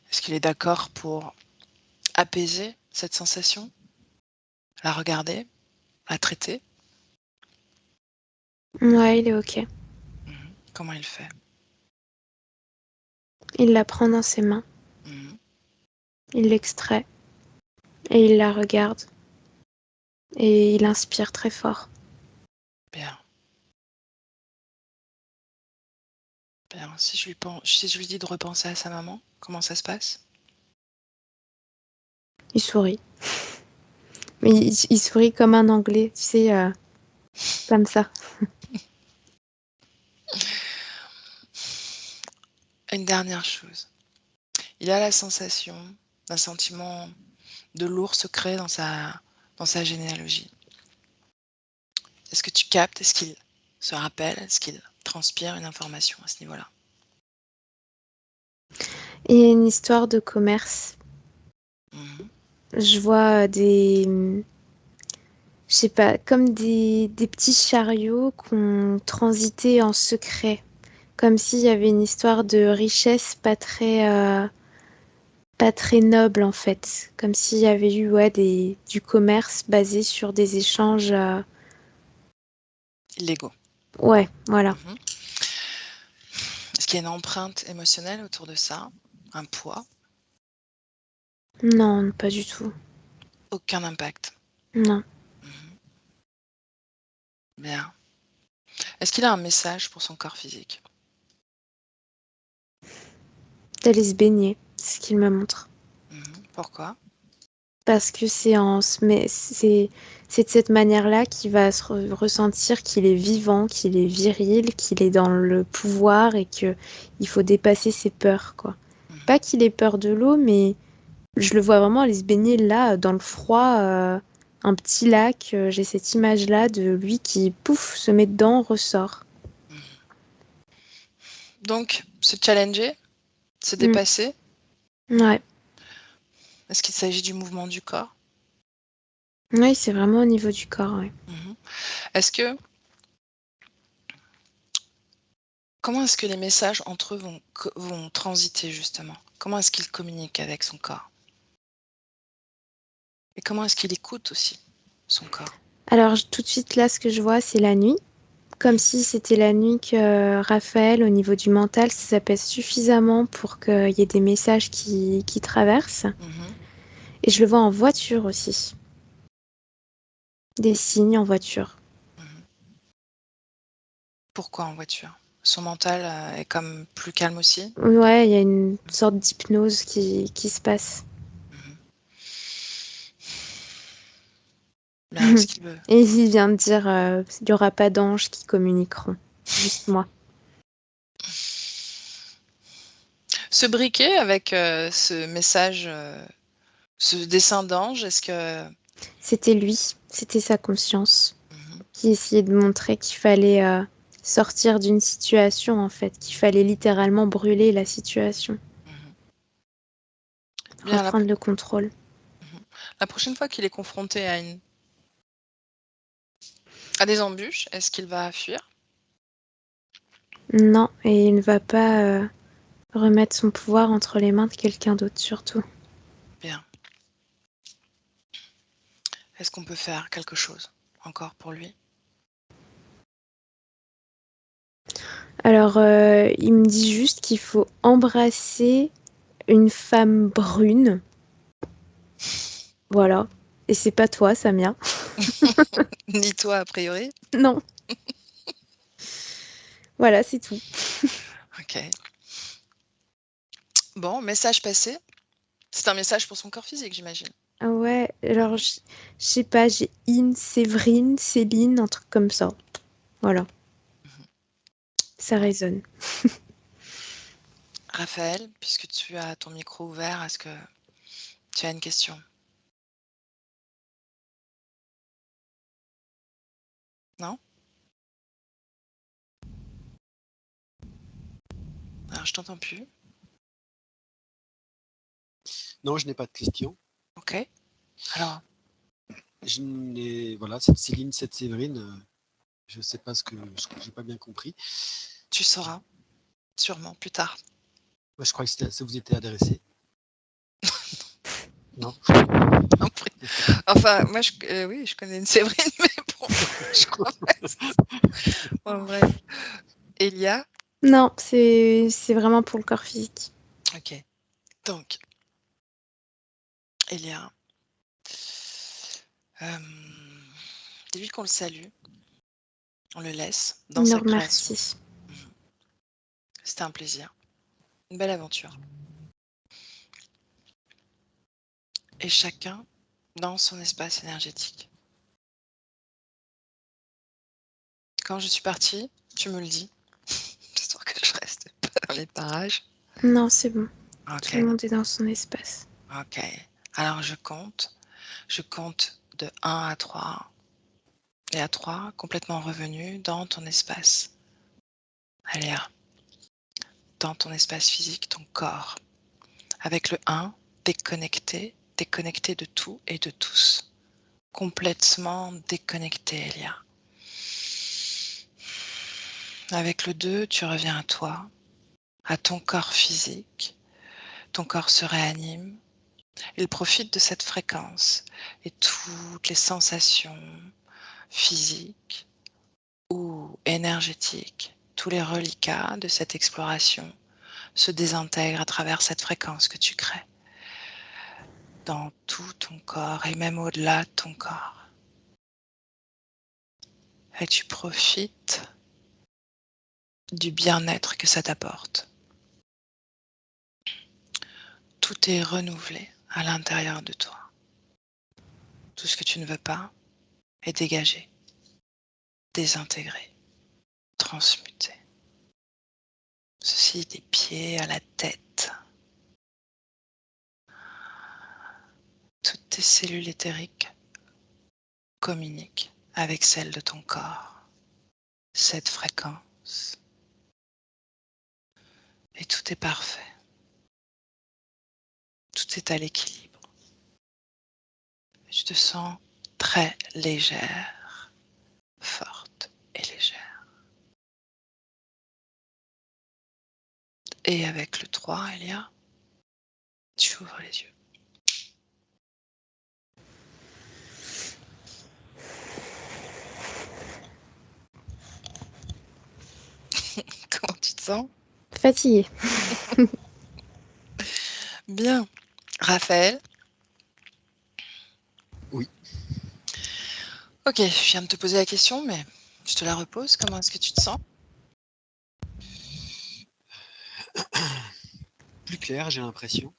Est-ce qu'il est d'accord pour apaiser cette sensation? La regarder? La traiter? Ouais, il est ok. Comment il fait? Il la prend dans ses mains. Il l'extrait. Et il la regarde. Et il inspire très fort. Bien. Bien. Si je lui dis de repenser à sa maman, comment ça se passe? Il sourit. Mais il sourit comme un Anglais, tu sais, comme ça. Une dernière chose. Il a la sensation d'un sentiment de lourd secret dans sa généalogie. Est-ce que tu captes? Est-ce qu'il se rappelle? Est-ce qu'il transpire une information à ce niveau-là? Il y a une histoire de commerce. Je vois je sais pas, comme des petits chariots qu'on transitait en secret. Comme s'il y avait une histoire de richesse pas très noble en fait. Comme s'il y avait eu du commerce basé sur des échanges. Illégaux. Ouais, voilà. Est-ce qu'il y a une empreinte émotionnelle autour de ça? Un poids? Non, pas du tout. Aucun impact. Non. Bien. Est-ce qu'il a un message pour son corps physique? D'aller se baigner, c'est ce qu'il me montre. Pourquoi? Parce que c'est de cette manière-là qu'il va ressentir qu'il est vivant, qu'il est viril, qu'il est dans le pouvoir et que il faut dépasser ses peurs, quoi. Pas qu'il ait peur de l'eau, mais je le vois vraiment aller se baigner là, dans le froid, un petit lac. J'ai cette image-là de lui qui, pouf, se met dedans, ressort. Donc, se challenger, se dépasser. Ouais. Est-ce qu'il s'agit du mouvement du corps? Oui, c'est vraiment au niveau du corps, ouais. Est-ce que Comment est-ce que les messages entre eux vont transiter justement? Comment est-ce qu'il communique avec son corps? Et comment est-ce qu'il écoute aussi son corps? Alors tout de suite là, ce que je vois, c'est la nuit. Comme si c'était la nuit que Raphaël, au niveau du mental, ça pèse suffisamment pour qu'il y ait des messages qui traversent. Et je le vois en voiture aussi. Des signes en voiture. Pourquoi en voiture? Son mental est comme plus calme aussi? Ouais, il y a une sorte d'hypnose qui se passe. Bien, ce qu'il veut. Et il vient de dire il n'y aura pas d'anges qui communiqueront. Juste moi. Ce briquet avec ce message, ce dessin d'ange, est-ce que... C'était lui, c'était sa conscience Mhm. qui essayait de montrer qu'il fallait sortir d'une situation, en fait, qu'il fallait littéralement brûler la situation, Bien, reprendre le contrôle. la prochaine fois qu'il est confronté à des embûches, est-ce qu'il va fuir? Non, et il ne va pas remettre son pouvoir entre les mains de quelqu'un d'autre, surtout. Bien. Est-ce qu'on peut faire quelque chose encore pour lui? Alors, il me dit juste qu'il faut embrasser une femme brune. Voilà. Et c'est pas toi, Samia. Ni toi, a priori. Non. Voilà, c'est tout. Ok. Bon, message passé. C'est un message pour son corps physique, j'imagine. Ah ouais, alors je sais pas, j'ai Séverine, Céline, un truc comme ça. Voilà. Ça résonne. Raphaël, puisque tu as ton micro ouvert, est-ce que tu as une question? Non? Alors, je t'entends plus. Non, je n'ai pas de questions. Ok. Alors, Voilà, cette Céline, cette Séverine, je ne sais pas ce que j'ai pas bien compris. tu sauras, sûrement, plus tard. Moi, je crois que ça vous était adressé. Non. Enfin, moi, oui, je connais une Séverine, mais bon, je crois pas. Bon, bref. Elia? Non, c'est vraiment pour le corps physique. Ok. Donc, Elia, dis-lui qu'on le salue, on le laisse dans Il le sa création. remercie. C'était un plaisir, une belle aventure. Et chacun dans son espace énergétique. Quand je suis partie, tu me le dis, histoire que je reste pas dans les parages. Non, c'est bon. Ok, Tout le monde est dans son espace. ok. Alors je compte de 1 à 3. Et à 3, complètement revenu dans ton espace. Allez, 1. Dans ton espace physique, ton corps. Avec le 1, déconnecté de tout et de tous. Complètement déconnecté, Elia. Avec le 2, tu reviens à toi, à ton corps physique. Ton corps se réanime. Il profite de cette fréquence et toutes les sensations physiques ou énergétiques, tous les reliquats de cette exploration se désintègrent à travers cette fréquence que tu crées dans tout ton corps et même au-delà de ton corps. Et tu profites du bien-être que ça t'apporte. Tout est renouvelé à l'intérieur de toi. Tout ce que tu ne veux pas est dégagé, désintégré, transmuté. Ceci des pieds à la tête. Toutes tes cellules éthériques communiquent avec celles de ton corps. Cette fréquence. Et tout est parfait. Tout est à l'équilibre. Tu te sens très légère, forte et légère. Et avec le 3, Elia, tu ouvres les yeux. Comment tu te sens? Fatiguée. Bien. Raphaël? Oui. Ok, je viens de te poser la question, mais je te la repose. Comment est-ce que tu te sens? Plus clair, j'ai l'impression.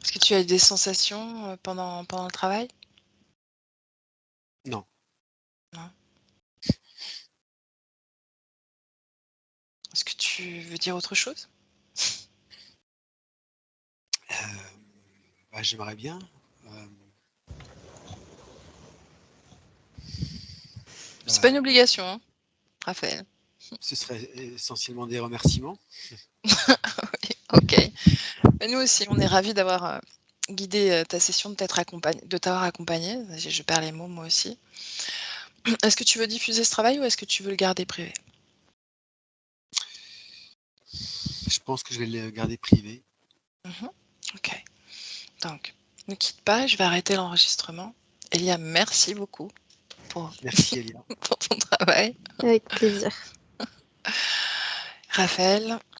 Est-ce que tu as eu des sensations pendant le travail? Non. Non. Est-ce que tu veux dire autre chose? J'aimerais bien. C'est pas une obligation, hein, Raphaël. Ce serait essentiellement des remerciements. Oui, ok. Mais nous aussi, on est ravis d'avoir guidé ta session, de t'avoir accompagné. Je perds les mots moi aussi. Est-ce que tu veux diffuser ce travail ou est-ce que tu veux le garder privé? Je pense que je vais le garder privé. Ok. Donc, ne quitte pas, je vais arrêter l'enregistrement. Elia, merci beaucoup pour, Merci Elia. pour ton travail. Avec plaisir. Raphaël,